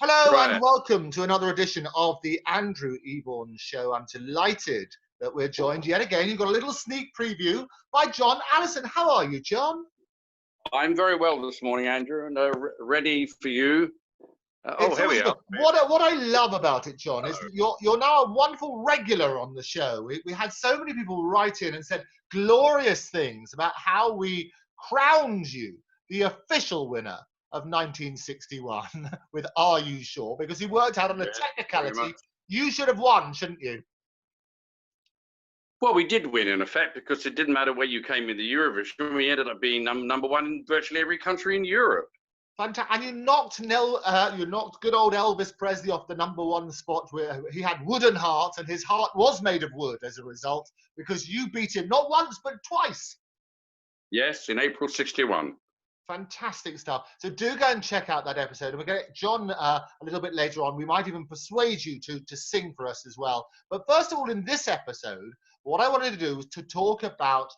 Hello and Right. welcome to another edition of the Andrew Eborn Show. I'm delighted that we're joined yet again. You've got a little sneak preview by John Allison. How are you, John? I'm very well this morning, Andrew, and ready for you. Here we are. What I love about it, John, is that you're now a wonderful regular on the show. We had so many people write in and said glorious things about how we crowned you the official winner of 1961 with Are You Sure? Because he worked out on the technicality. You should have won, shouldn't you? Well, we did win, in effect, because it didn't matter where you came in the Eurovision. We ended up being number one in virtually every country in Europe. Fantastic. And you knocked good old Elvis Presley off the #1 spot, where he had wooden heart, and his heart was made of wood as a result, because you beat him not once but twice. Yes, in April '61. Fantastic stuff. So do go and check out that episode. And we're going to get John a little bit later on. We might even persuade you to sing for us as well. But first of all, in this episode, what I wanted to do was to talk about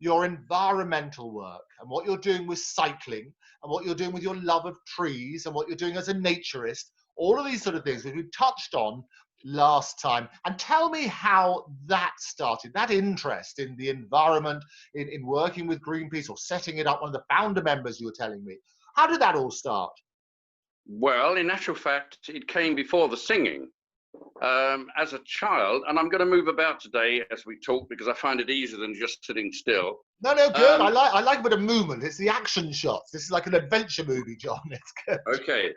your environmental work and what you're doing with cycling and what you're doing with your love of trees and what you're doing as a naturist, all of these sort of things which we touched on last time. And tell me how that started, that interest in the environment, in working with Greenpeace or setting it up, one of the founder members you were telling me. How did that all start? Well, in actual fact, it came before the singing. As a child, and I'm going to move about today as we talk because I find it easier than just sitting still. No, good. I like a bit of movement. It's the action shots. This is like an adventure movie, John. It's good. Okay.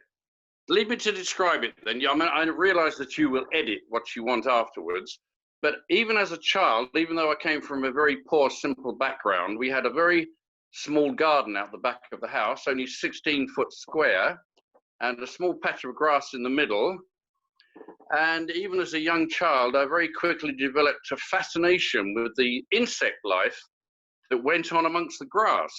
Leave me to describe it then. I mean, I realise that you will edit what you want afterwards. But even as a child, even though I came from a very poor, simple background, we had a very small garden out the back of the house, only 16 foot square, and a small patch of grass in the middle. And even as a young child, I very quickly developed a fascination with the insect life that went on amongst the grass.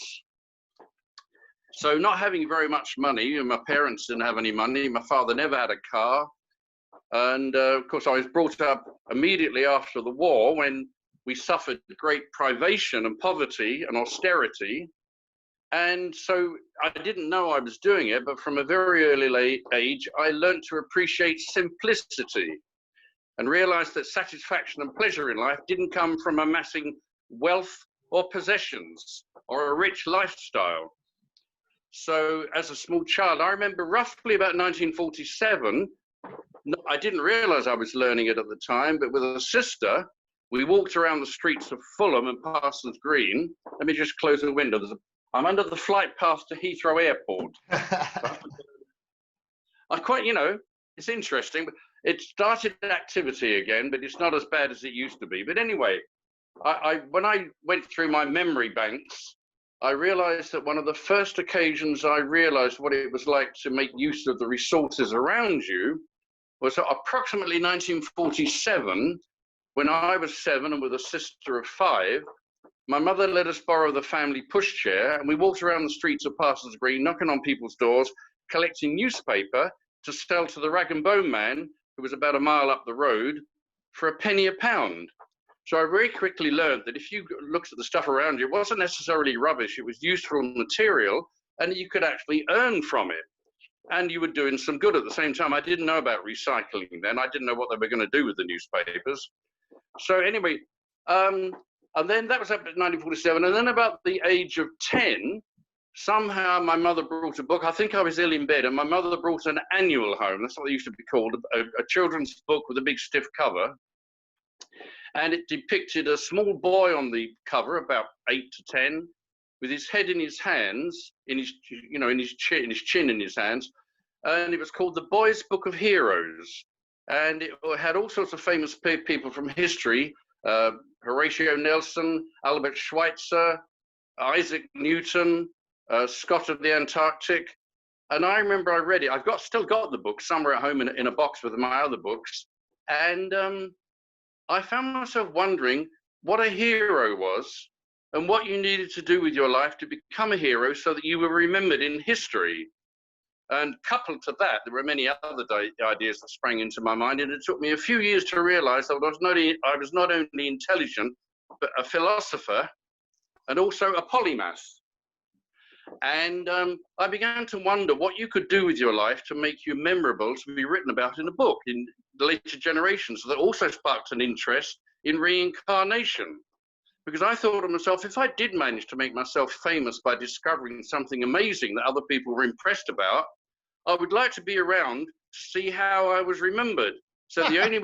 So not having very much money, and my parents didn't have any money, my father never had a car. And of course, I was brought up immediately after the war when we suffered great privation and poverty and austerity. And so I didn't know I was doing it, but from a very early age, I learned to appreciate simplicity and realized that satisfaction and pleasure in life didn't come from amassing wealth or possessions or a rich lifestyle. So as a small child, I remember roughly about 1947, I didn't realize I was learning it at the time, but with a sister, we walked around the streets of Fulham and Parsons Green. Let me just close the window. I'm under the flight path to Heathrow Airport. It's interesting. But it started activity again, but it's not as bad as it used to be. But anyway, when I went through my memory banks, I realized that one of the first occasions I realized what it was like to make use of the resources around you was approximately 1947, when I was 7 and with a sister of 5. My mother let us borrow the family pushchair, and we walked around the streets of Parsons Green, knocking on people's doors, collecting newspaper to sell to the rag and bone man, who was about a mile up the road, for a penny a pound. So I very quickly learned that if you looked at the stuff around you, it wasn't necessarily rubbish, it was useful material, and you could actually earn from it. And you were doing some good at the same time. I didn't know about recycling then. I didn't know what they were going to do with the newspapers. So anyway, and then that was up to 1947. And then about the age of 10, somehow my mother brought a book. I think I was ill in bed, and my mother brought an annual home. That's what they used to be called, a children's book with a big stiff cover. And it depicted a small boy on the cover, about 8 to 10, with his head in his hands, in his chin in his hands. And it was called The Boy's Book of Heroes. And it had all sorts of famous people from history, Horatio Nelson, Albert Schweitzer, Isaac Newton, Scott of the Antarctic. And I remember I read it. I've still got the book somewhere at home in a box with my other books. And I found myself wondering what a hero was and what you needed to do with your life to become a hero so that you were remembered in history. And coupled to that, there were many other ideas that sprang into my mind, and it took me a few years to realize that I was not only intelligent, but a philosopher and also a polymath. And I began to wonder what you could do with your life to make you memorable, to be written about in a book in the later generations. So that also sparked an interest in reincarnation. Because I thought to myself, if I did manage to make myself famous by discovering something amazing that other people were impressed about, I would like to be around to see how I was remembered. So the only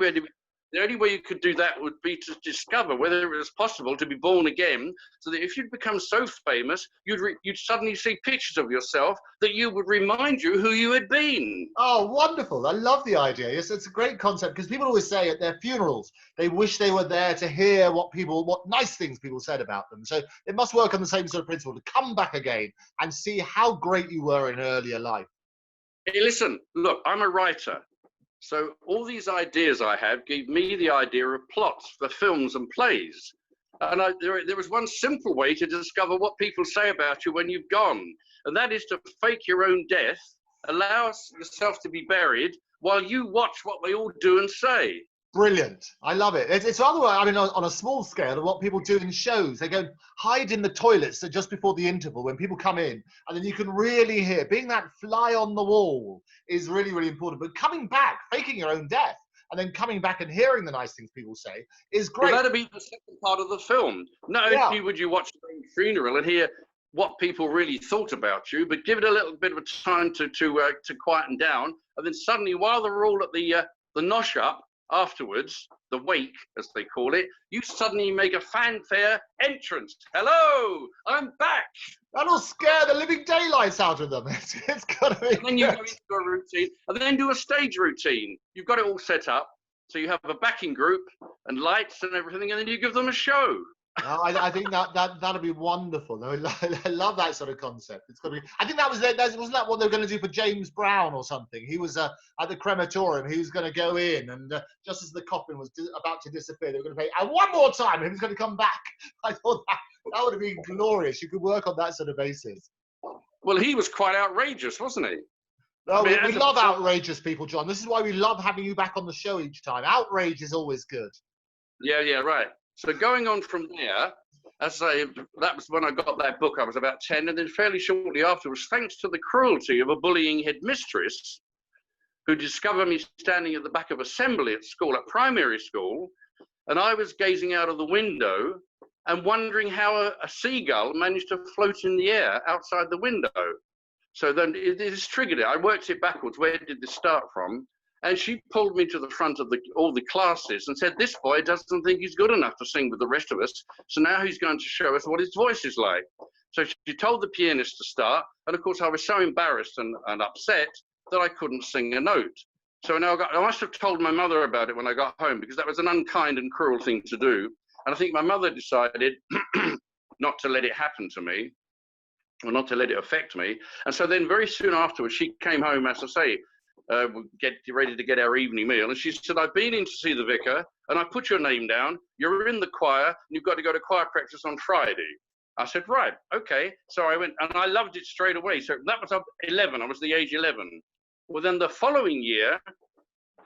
way you could do that would be to discover whether it was possible to be born again, so that if you'd become so famous, you'd suddenly see pictures of yourself that you would remind you who you had been. Oh, wonderful. I love the idea. It's a great concept, because people always say at their funerals, they wish they were there to hear what nice things people said about them. So it must work on the same sort of principle, to come back again and see how great you were in earlier life. Hey, listen, look, I'm a writer. So all these ideas I have gave me the idea of plots for films and plays. And there was one simple way to discover what people say about you when you've gone. And that is to fake your own death, allow yourself to be buried while you watch what they all do and say. Brilliant. I love it. It's rather, I mean, on a small scale of what people do in shows. They go hide in the toilets just before the interval when people come in, and then you can really hear. Being that fly on the wall is really, really important. But coming back, faking your own death, and then coming back and hearing the nice things people say is great. Well, that'll be the second part of the film. Not only would you watch the funeral and hear what people really thought about you, but give it a little bit of a time to quieten down, and then suddenly, while they're all at the nosh up, afterwards, the wake, as they call it, you suddenly make a fanfare entrance. Hello, I'm back. That'll scare the living daylights out of them. It's got to be. And then you go into a routine, and then do a stage routine. You've got it all set up, so you have a backing group and lights and everything, and then you give them a show. I think that'll be wonderful. I love that sort of concept. It's got to be. I think wasn't that what they were going to do for James Brown or something? He was at the crematorium. He was going to go in, and just as the coffin was about to disappear, they were going to play and one more time, and he was going to come back. I thought that would have been glorious. You could work on that sort of basis. Well, he was quite outrageous, wasn't he? No, we love outrageous people, John. This is why we love having you back on the show each time. Outrage is always good. Yeah, right. So going on from there, as I say, that was when I got that book. I was about 10, and then fairly shortly afterwards, thanks to the cruelty of a bullying headmistress, who discovered me standing at the back of assembly at school, at primary school, and I was gazing out of the window and wondering how a seagull managed to float in the air outside the window. So then it triggered it. I worked it backwards. Where did this start from? And she pulled me to the front of all the classes and said, this boy doesn't think he's good enough to sing with the rest of us, so now he's going to show us what his voice is like. So she told the pianist to start, and of course I was so embarrassed and upset that I couldn't sing a note. So now I must have told my mother about it when I got home, because that was an unkind and cruel thing to do. And I think my mother decided not to let it happen to me, or not to let it affect me. And so then very soon afterwards, she came home, as I say, get ready to get our evening meal, and she said, I've been in to see the vicar, and I put your name down, you're in the choir, and you've got to go to choir practice on Friday. I said, right, okay. So I went, and I loved it straight away. So that was 11, I was the age 11. Well, then the following year,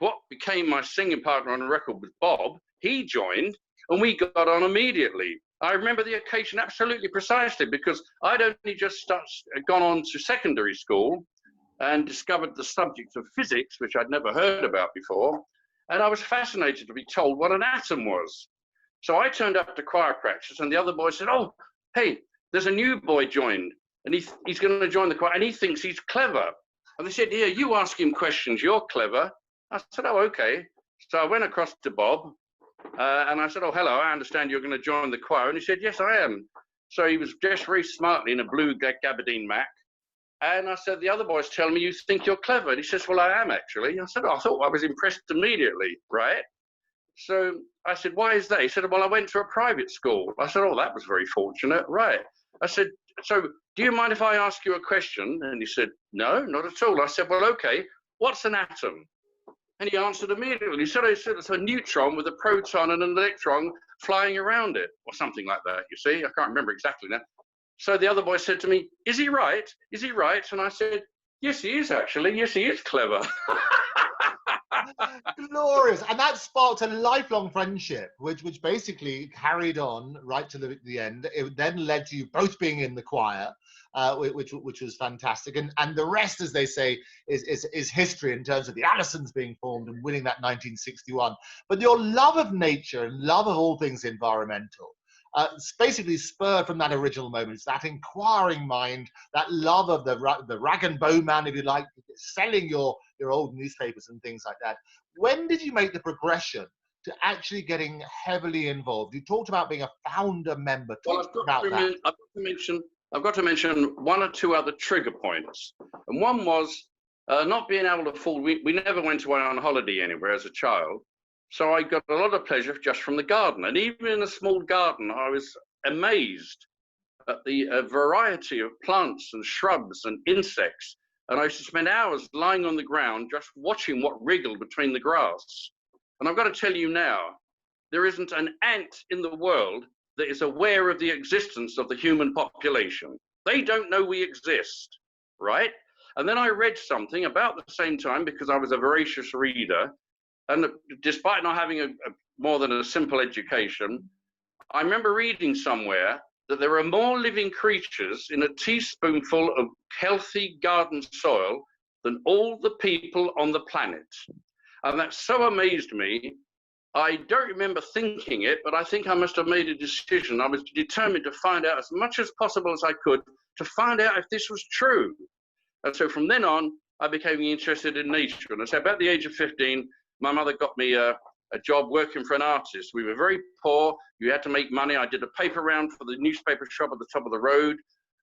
what became my singing partner on the record was Bob. He joined, and we got on immediately. I remember the occasion absolutely precisely, because I'd only just gone on to secondary school and discovered the subject of physics, which I'd never heard about before. And I was fascinated to be told what an atom was. So I turned up to choir practice, and the other boy said, oh, hey, there's a new boy joined, and he's going to join the choir, and he thinks he's clever. And they said, yeah, you ask him questions, you're clever. I said, oh, okay. So I went across to Bob, and I said, oh, hello, I understand you're going to join the choir. And he said, yes, I am. So he was dressed very smartly in a blue gabardine mac. And I said, the other boys tell me you think you're clever. And he says, well, I am actually. I said, oh, I thought I was impressed immediately, right? So I said, why is that? He said, well, I went to a private school. I said, oh, that was very fortunate, right? I said, so do you mind if I ask you a question? And he said, no, not at all. I said, well, okay, what's an atom? And he answered immediately. He said, it's a neutron with a proton and an electron flying around it, or something like that, you see. I can't remember exactly now. So the other boy said to me, is he right? Is he right? And I said, yes, he is actually. Yes, he is clever. Glorious. And that sparked a lifelong friendship, which basically carried on right to the end. It then led to you both being in the choir, which was fantastic. And the rest, as they say, is history in terms of the Allisons being formed and winning that 1961. But your love of nature and love of all things environmental, basically spurred from that original moment. It's that inquiring mind, that love of the rag and bone man, if you like, selling your old newspapers and things like that. When did you make the progression to actually getting heavily involved? You talked about being a founder member. Well, I've got to mention one or two other trigger points. And one was not being able to afford, we never went away on holiday anywhere as a child. So I got a lot of pleasure just from the garden. And even in a small garden, I was amazed at the variety of plants and shrubs and insects. And I used to spend hours lying on the ground just watching what wriggled between the grass. And I've got to tell you now, there isn't an ant in the world that is aware of the existence of the human population. They don't know we exist, right? And then I read something about the same time, because I was a voracious reader. And despite not having a more than a simple education, I remember reading somewhere that there are more living creatures in a teaspoonful of healthy garden soil than all the people on the planet. And that so amazed me. I don't remember thinking it, but I think I must have made a decision. I was determined to find out as much as possible as I could to find out if this was true. And so from then on, I became interested in nature. And I said, about the age of 15, my mother got me a job working for an artist. We were very poor. You had to make money. I did a paper round for the newspaper shop at the top of the road.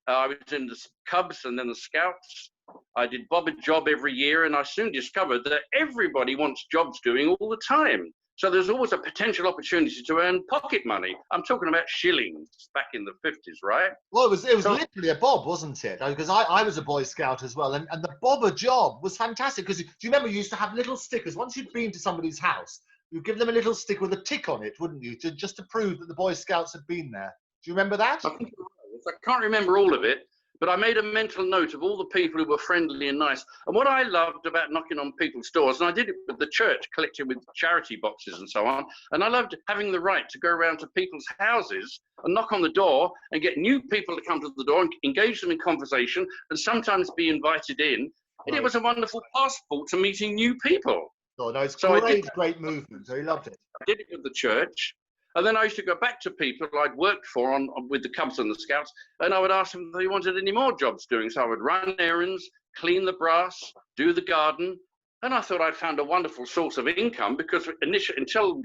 I was in the Cubs and then the Scouts. I did bob a job every year, and I soon discovered that everybody wants jobs doing all the time. So there's always a potential opportunity to earn pocket money. I'm talking about shillings back in the 50s, right? Well, it was literally a bob, wasn't it? Because I was a Boy Scout as well, and the bobber job was fantastic. Because do you remember you used to have little stickers? Once you'd been to somebody's house, you'd give them a little stick with a tick on it, wouldn't you? Just to prove that the Boy Scouts had been there. Do you remember that? I can't remember all of it, but I made a mental note of all the people who were friendly and nice. And what I loved about knocking on people's doors, and I did it with the church, collecting with charity boxes and so on, and I loved having the right to go around to people's houses and knock on the door and get new people to come to the door and engage them in conversation and sometimes be invited in. And it was a wonderful passport to meeting new people. Oh, no, it's so great movement. So he loved it. I did it with the church. And then I used to go back to people I'd worked for with the Cubs and the Scouts, and I would ask them if they wanted any more jobs doing. So I would run errands, clean the brass, do the garden. And I thought I'd found a wonderful source of income, because until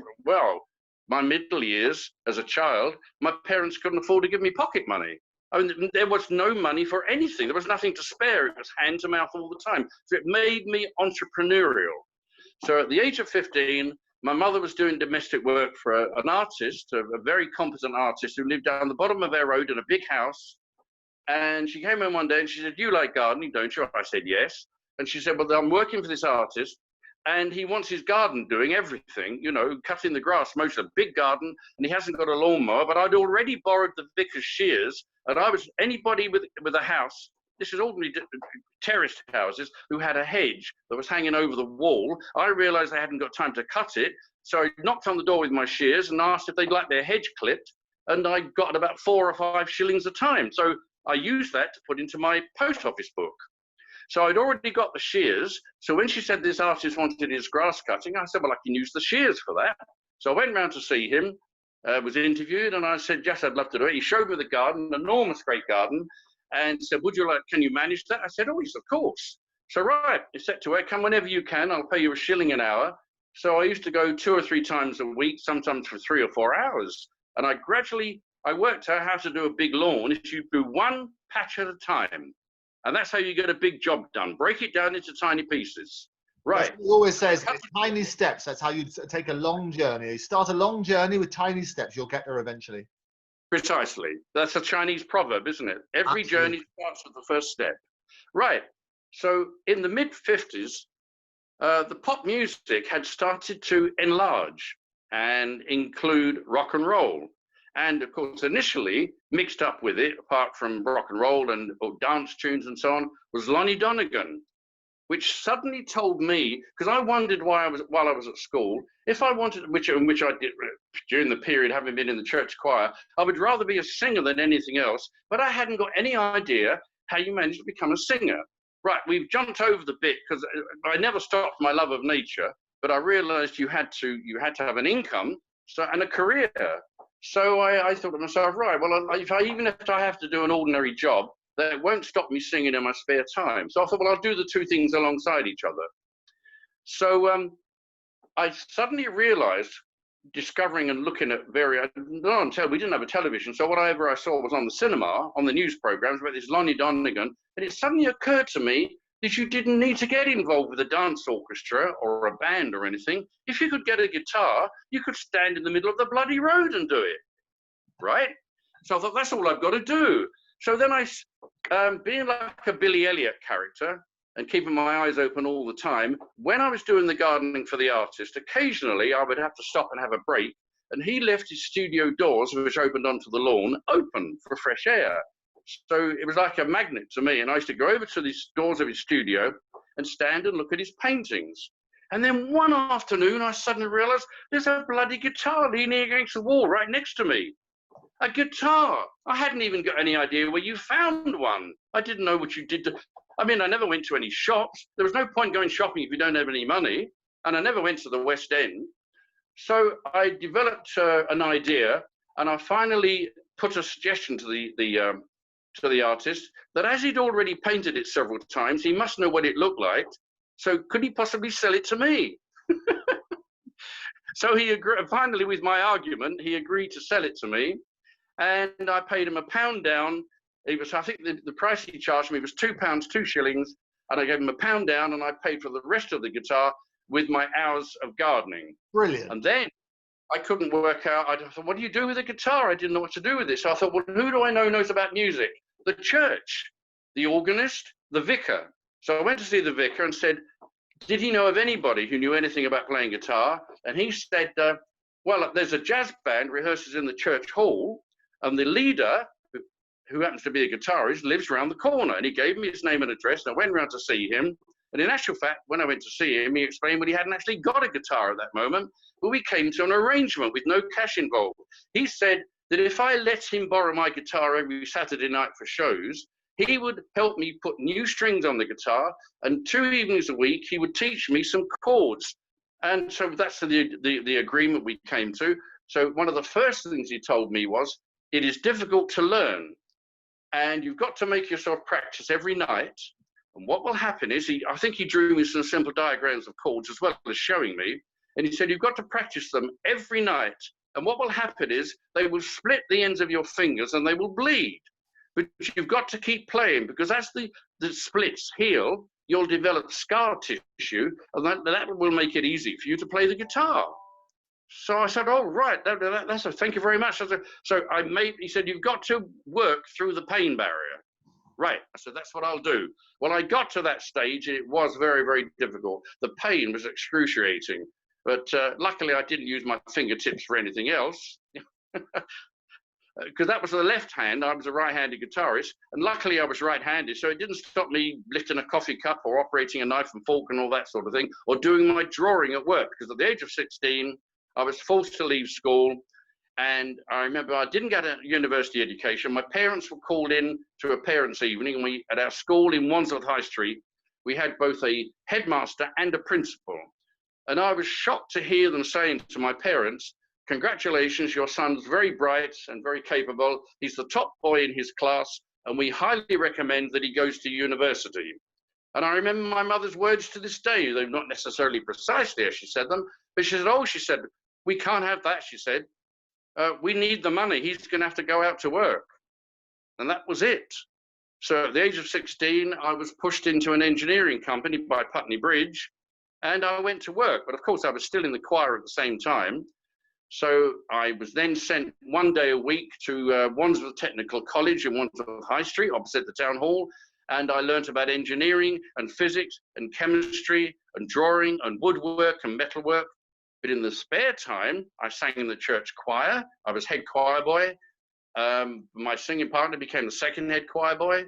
my middle years as a child, my parents couldn't afford to give me pocket money. I mean, there was no money for anything. There was nothing to spare. It was hand to mouth all the time. So it made me entrepreneurial. So at the age of 15, my mother was doing domestic work for an artist, a very competent artist who lived down the bottom of our road in a big house. And she came in one day and she said, "You like gardening, don't you?" I said, "Yes." And she said, "Well, I'm working for this artist and he wants his garden doing everything, you know, cutting the grass, most of the big garden, and he hasn't got a lawnmower, but I'd already borrowed the vicar's shears, and anybody with a house, this is ordinary terraced houses, who had a hedge that was hanging over the wall. I realized I hadn't got time to cut it, so I knocked on the door with my shears and asked if they'd like their hedge clipped, and I got about 4 or 5 shillings a time. So I used that to put into my post office book. So I'd already got the shears. So when she said this artist wanted his grass cutting, I said, well, I can use the shears for that. So I went round to see him, was interviewed, and I said, yes, I'd love to do it. He showed me the garden, an enormous, great garden, and said, can you manage that? I said, oh, yes, of course. So right, he said to her, come whenever you can, I'll pay you a shilling an hour. So I used to go 2 or 3 times a week, sometimes for 3 or 4 hours. And I worked out how to do a big lawn. If you do one patch at a time, and that's how you get a big job done. Break it down into tiny pieces. Right. He always says tiny steps. That's how you take a long journey. You start a long journey with tiny steps. You'll get there eventually. Precisely. That's a Chinese proverb, isn't it? Every journey starts with the first step. Right. So in the mid-50s, the pop music had started to enlarge and include rock and roll. And of course, initially mixed up with it, apart from rock and roll and dance tunes and so on, was Lonnie Donegan, which suddenly told me, because I wondered while I was at school, if I wanted, which I did during the period, having been in the church choir, I would rather be a singer than anything else, but I hadn't got any idea how you managed to become a singer. Right, we've jumped over the bit, because I never stopped my love of nature, but I realized you had to have an income and a career. So I thought to myself, right, well, even if I have to do an ordinary job, that won't stop me singing in my spare time. So I thought, well, I'll do the two things alongside each other. So I suddenly realized, discovering and looking at we didn't have a television, so whatever I saw was on the cinema, on the news programs about this Lonnie Donegan, and it suddenly occurred to me that you didn't need to get involved with a dance orchestra or a band or anything. If you could get a guitar, you could stand in the middle of the bloody road and do it, right? So I thought, that's all I've got to do. So then being like a Billy Elliot character and keeping my eyes open all the time, when I was doing the gardening for the artist, occasionally I would have to stop and have a break, and he left his studio doors, which opened onto the lawn, open for fresh air. So it was like a magnet to me, and I used to go over to the doors of his studio and stand and look at his paintings. And then one afternoon, I suddenly realized there's a bloody guitar leaning against the wall right next to me. A guitar. I hadn't even got any idea where you found one. I didn't know what you did. I never went to any shops. There was no point going shopping if you don't have any money. And I never went to the West End. So I developed an idea, and I finally put a suggestion to the artist that, as he'd already painted it several times, he must know what it looked like. So could he possibly sell it to me? So he agreed. Finally, with my argument, he agreed to sell it to me, and I paid him £1 down. I think the price he charged me was £2, 2 shillings, and I gave him £1 down, and I paid for the rest of the guitar with my hours of gardening. Brilliant. And then I couldn't work out. I thought, what do you do with a guitar? I didn't know what to do with it. So I thought, well, who do I know knows about music? The church, the organist, the vicar. So I went to see the vicar and said, did he know of anybody who knew anything about playing guitar? And he said, well, there's a jazz band rehearses in the church hall, and the leader, who happens to be a guitarist, lives around the corner. And he gave me his name and address, and I went round to see him. And in actual fact, when I went to see him, he explained that he hadn't actually got a guitar at that moment, but we came to an arrangement with no cash involved. He said that if I let him borrow my guitar every Saturday night for shows, he would help me put new strings on the guitar, and 2 evenings a week, he would teach me some chords. And so that's the agreement we came to. So one of the first things he told me was, it is difficult to learn, and you've got to make yourself practice every night. And what will happen is, I think he drew me some simple diagrams of chords as well as showing me. And he said, you've got to practice them every night. And what will happen is they will split the ends of your fingers and they will bleed. But you've got to keep playing, because as the splits heal, you'll develop scar tissue, and that will make it easy for you to play the guitar. So I said, oh, right, that's a, thank you very much. He said, you've got to work through the pain barrier. Right, I said, that's what I'll do. Well, I got to that stage, and it was very, very difficult. The pain was excruciating, but luckily I didn't use my fingertips for anything else. Because that was the left hand, I was a right-handed guitarist, and luckily I was right-handed, so it didn't stop me lifting a coffee cup or operating a knife and fork and all that sort of thing, or doing my drawing at work, because at the age of 16, I was forced to leave school, and I remember I didn't get a university education. My parents were called in to a parents' evening, and at our school in Wandsworth High Street, we had both a headmaster and a principal, and I was shocked to hear them saying to my parents, congratulations, your son's very bright and very capable. He's the top boy in his class, and we highly recommend that he goes to university. And I remember my mother's words to this day. They're not necessarily precisely as she said them, but she said, oh, she said, we can't have that, she said. We need the money. He's going to have to go out to work. And that was it. So at the age of 16, I was pushed into an engineering company by Putney Bridge, and I went to work. But of course, I was still in the choir at the same time. So I was then sent 1 day a week to Wandsworth Technical College in Wandsworth High Street, opposite the town hall. And I learnt about engineering and physics and chemistry and drawing and woodwork and metalwork. But in the spare time, I sang in the church choir. I was head choir boy. My singing partner became the second head choir boy.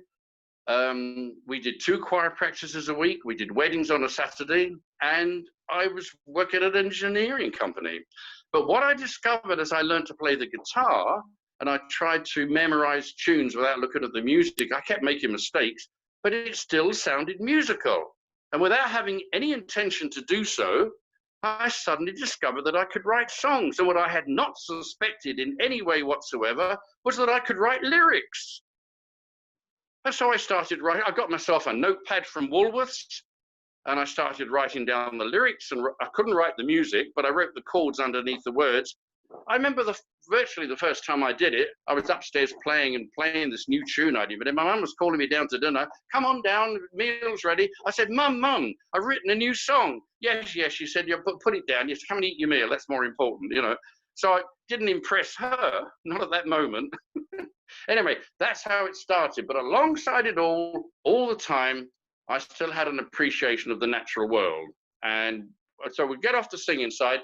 We did 2 choir practices a week. We did weddings on a Saturday, and I was working at an engineering company. But what I discovered as I learned to play the guitar, and I tried to memorize tunes without looking at the music, I kept making mistakes, but it still sounded musical. And without having any intention to do so, I suddenly discovered that I could write songs. And what I had not suspected in any way whatsoever was that I could write lyrics. And so I started writing. I got myself a notepad from Woolworths, and I started writing down the lyrics. And I couldn't write the music, but I wrote the chords underneath the words. I remember virtually the first time I did it, I was upstairs playing this new tune I'd invented. My mum was calling me down to dinner. Come on down, meal's ready. I said, Mum, I've written a new song. Yes, she said, yeah, put it down. You have to come and eat your meal. That's more important, you know. So I didn't impress her, not at that moment. Anyway, that's how it started. But alongside it all the time, I still had an appreciation of the natural world. And so we get off the singing side.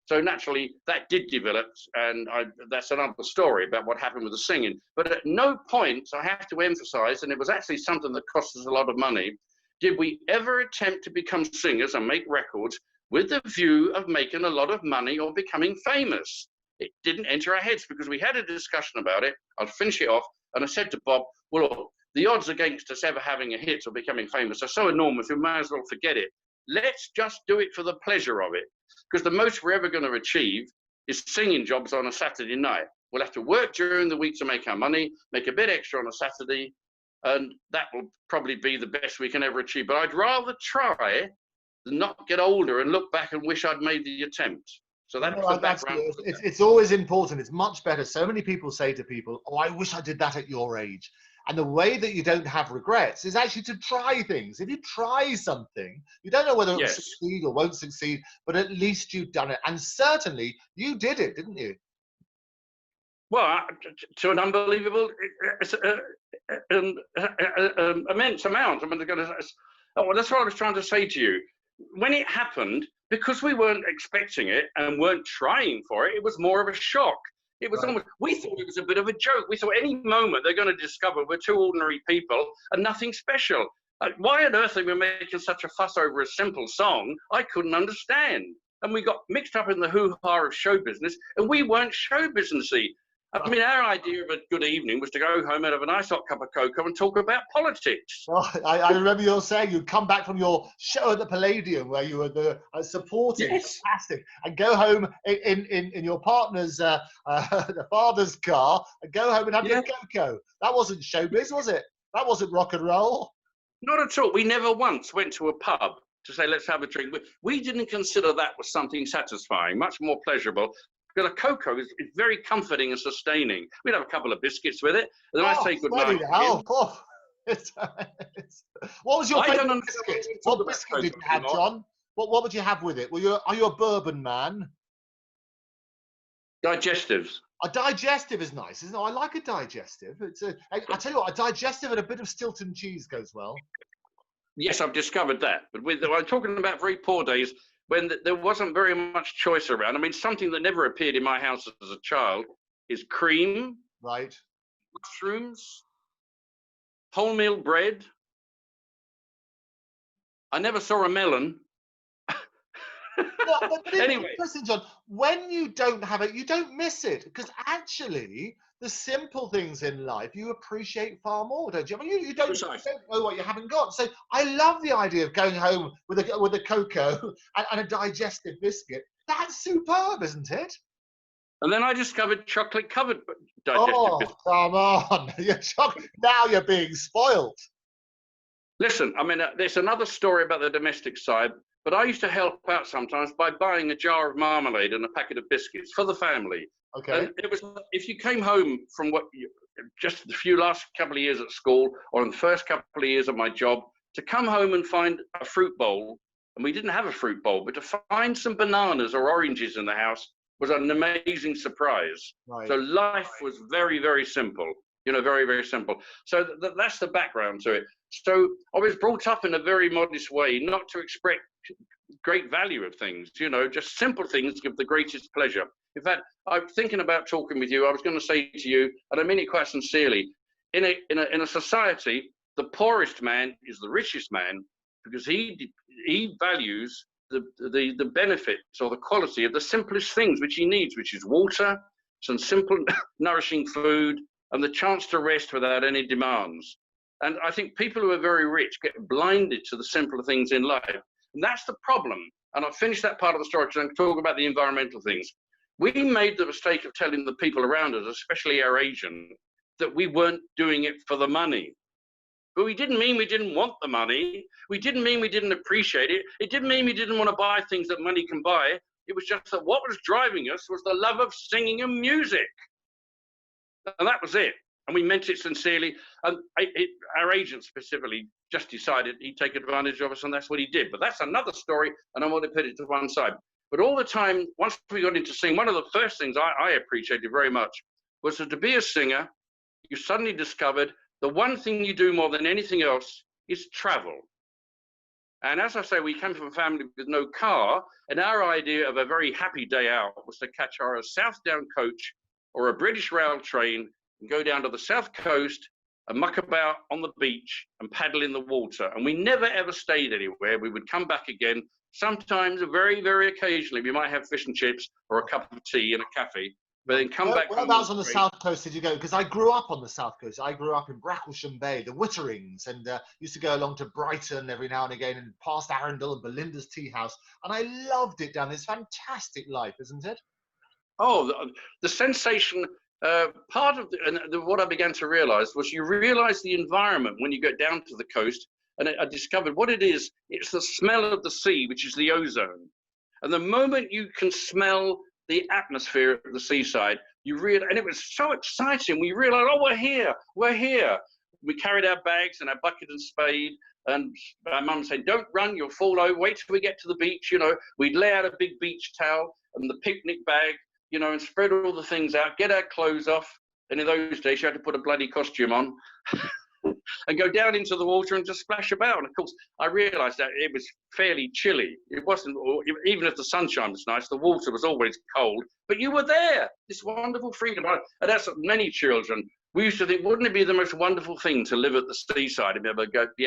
So naturally, that did develop, and that's another story about what happened with the singing. But at no point, I have to emphasize, and it was actually something that cost us a lot of money, did we ever attempt to become singers and make records with the view of making a lot of money or becoming famous. It didn't enter our heads because we had a discussion about it. I'll finish it off. And I said to Bob, well, look, the odds against us ever having a hit or becoming famous are so enormous, we might as well forget it. Let's just do it for the pleasure of it. Because the most we're ever going to achieve is singing jobs on a Saturday night. We'll have to work during the week to make our money, make a bit extra on a Saturday, and that will probably be the best we can ever achieve. But I'd rather try than not get older and look back and wish I'd made the attempt. So that's the background. It's always important. It's much better. So many people say to people, oh, I wish I did that at your age. And the way that you don't have regrets is actually to try things. If you try something, you don't know whether it will succeed or won't succeed, but at least you've done it. And certainly you did it, didn't you? Well, to an unbelievable, immense amount. I mean, that's what I was trying to say to you. When it happened, because we weren't expecting it and weren't trying for it, it was more of a shock. It was almost, we thought it was a bit of a joke. We thought any moment they're going to discover we're 2 ordinary people and nothing special. Why on earth are we making such a fuss over a simple song? I couldn't understand. And we got mixed up in the hoo-ha of show business, and we weren't show businessy. I mean, our idea of a good evening was to go home and have a nice hot cup of cocoa and talk about politics. Well, I remember you saying you'd come back from your show at the Palladium where you were the supporting, fantastic, and go home in your partner's, the father's car, and go home and have your cocoa. That wasn't showbiz, was it? That wasn't rock and roll. Not at all. We never once went to a pub to say, let's have a drink. We didn't consider that was something satisfying, much more pleasurable. Because a cocoa is very comforting and sustaining. We'd have a couple of biscuits with it, and then I'd say good night. What was your favourite biscuit? What biscuit did you have, John? What would you have with it? Are you a bourbon man? Digestives. A digestive is nice, isn't it? I like a digestive. I tell you what, a digestive and a bit of Stilton cheese goes well. Yes, I've discovered that. But I'm talking about very poor days, when there wasn't very much choice around. I mean, something that never appeared in my house as a child is cream, right? Mushrooms, wholemeal bread. I never saw a melon. No, but anyway, listen, John, when you don't have it, you don't miss it, because actually the simple things in life you appreciate far more, don't you? I mean, you don't know what you haven't got. So I love the idea of going home with a cocoa and a digestive biscuit. That's superb, isn't it? And then I discovered chocolate-covered digestive biscuits. Come on. Now you're being spoiled. Listen, I mean, there's another story about the domestic side, but I used to help out sometimes by buying a jar of marmalade and a packet of biscuits for the family. Okay. And it was, if you came home from just the last couple of years at school or in the first couple of years of my job, to come home and find a fruit bowl, and we didn't have a fruit bowl, but to find some bananas or oranges in the house was an amazing surprise. Right. So life was very, very simple, very, very simple. So that's the background to it. So I was brought up in a very modest way, not to expect great value of things, just simple things give the greatest pleasure. In fact, I'm thinking about talking with you. I was going to say to you, and I mean it quite sincerely, in a society the poorest man is the richest man because he values the benefits or the quality of the simplest things which he needs, which is water, some simple nourishing food, and the chance to rest without any demands. And I think people who are very rich get blinded to the simpler things in life. And that's the problem. And I'll finish that part of the story because I'm talking about the environmental things. We made the mistake of telling the people around us, especially our Asian, that we weren't doing it for the money. But we didn't mean we didn't want the money. We didn't mean we didn't appreciate it. It didn't mean we didn't want to buy things that money can buy. It was just that what was driving us was the love of singing and music. And that was it. And we meant it sincerely. And our agent specifically just decided he'd take advantage of us, and that's what he did. But that's another story, and I want to put it to one side. But all the time, once we got into singing, one of the first things I appreciated very much was that to be a singer, you suddenly discovered the one thing you do more than anything else is travel. And as I say, we came from a family with no car, and our idea of a very happy day out was to catch our South Down coach or a British rail train and go down to the south coast and muck about on the beach and paddle in the water. And we never ever stayed anywhere. We would come back again. Sometimes, very, very occasionally, we might have fish and chips or a cup of tea in a cafe, but then come back. Whereabouts on the south coast did you go? Because I grew up on the south coast. I grew up in Bracklesham Bay, the Witterings, and used to go along to Brighton every now and again and past Arundel and Belinda's Tea House. And I loved it down there. It's fantastic life, isn't it? Oh, the sensation, part of what I began to realize was you realize the environment when you go down to the coast. And I discovered what it is. It's the smell of the sea, which is the ozone. And the moment you can smell the atmosphere at the seaside, you realize, and it was so exciting. We realized, oh, we're here. We carried our bags and our bucket and spade. And my mum said, don't run, you'll fall over. Wait till we get to the beach. You know, we'd lay out a big beach towel and the picnic bag, you know, and spread all the things out, get our clothes off. And in those days, you had to put a bloody costume on. And go down into the water and just splash about. And of course, I realized that it was fairly chilly. It wasn't, even if the sunshine was nice, the water was always cold, but you were there, this wonderful freedom. And that's what many children, we used to think, wouldn't it be the most wonderful thing to live at the seaside and be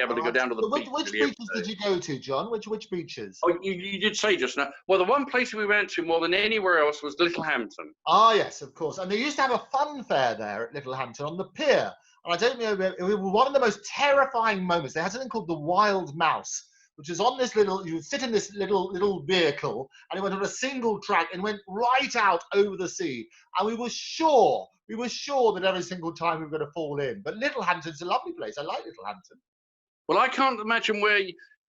able to go down to the beach? Which beaches did you go to, John? Which beaches? Oh, you did say just now. Well, the one place we went to more than anywhere else was Littlehampton. Ah, yes, of course. And they used to have a fun fair there at Littlehampton on the pier. And I don't know, it was one of the most terrifying moments. They had something called the Wild Mouse, which was on this little, you would sit in this little vehicle, and it went on a single track and went right out over the sea. And we were sure that every single time we were going to fall in. But Littlehampton's a lovely place. I like Littlehampton. Well, I can't imagine where,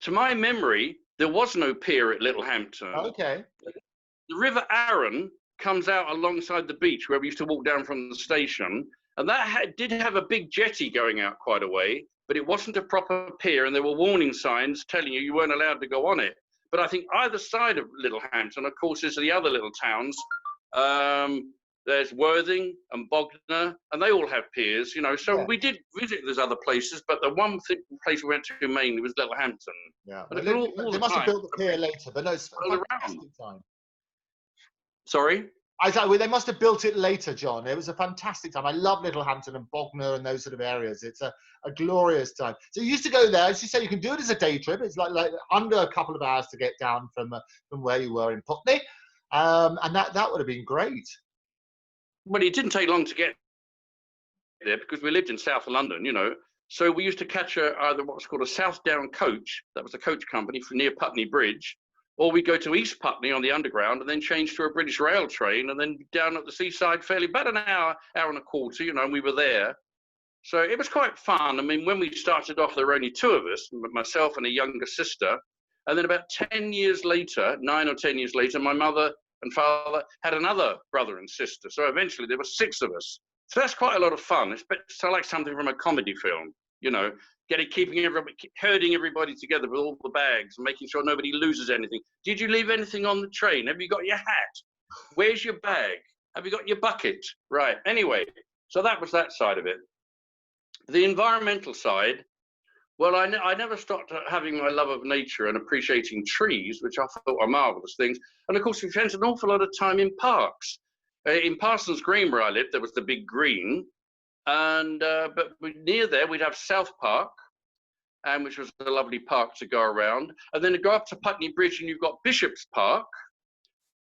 to my memory, there was no pier at Littlehampton. Okay. The River Arun comes out alongside the beach where we used to walk down from the station. And that did have a big jetty going out quite a way, but it wasn't a proper pier, and there were warning signs telling you weren't allowed to go on it. But I think either side of Littlehampton, of course, is the other little towns. There's Worthing and Bognor, and they all have piers, you know. So yeah. We did visit those other places, but the one place we went to mainly was Littlehampton. Yeah, but they must have built the pier later, but no, it's a fantastic time. Sorry? I thought, well, they must have built it later, John. It was a fantastic time. I love Littlehampton and Bognor and those sort of areas. It's a glorious time. So you used to go there. As you say, you can do it as a day trip. It's like under a couple of hours to get down from where you were in Putney. And that would have been great. Well, it didn't take long to get there because we lived in South London, you know. So we used to catch either what's called a South Down coach. That was a coach company from near Putney Bridge. Or we go to East Putney on the underground and then change to a British rail train and then down at the seaside fairly about an hour and a quarter, you know, and we were there. So it was quite fun. I mean, when we started off, there were only two of us, myself and a younger sister. And then about 10 years later, 9 or 10 years later, my mother and father had another brother and sister. So eventually there were 6 of us. So that's quite a lot of fun. It's like something from a comedy film, you know. Herding everybody together with all the bags and making sure nobody loses anything. Did you leave anything on the train? Have you got your hat? Where's your bag? Have you got your bucket? Right. Anyway, so that was that side of it. The environmental side, well, I never stopped having my love of nature and appreciating trees, which I thought were marvelous things. And of course, we spent an awful lot of time in parks. In Parsons Green, where I lived, there was the big green. And but near there we'd have South Park, and which was a lovely park to go around. And then to go up to Putney Bridge and you've got Bishop's Park.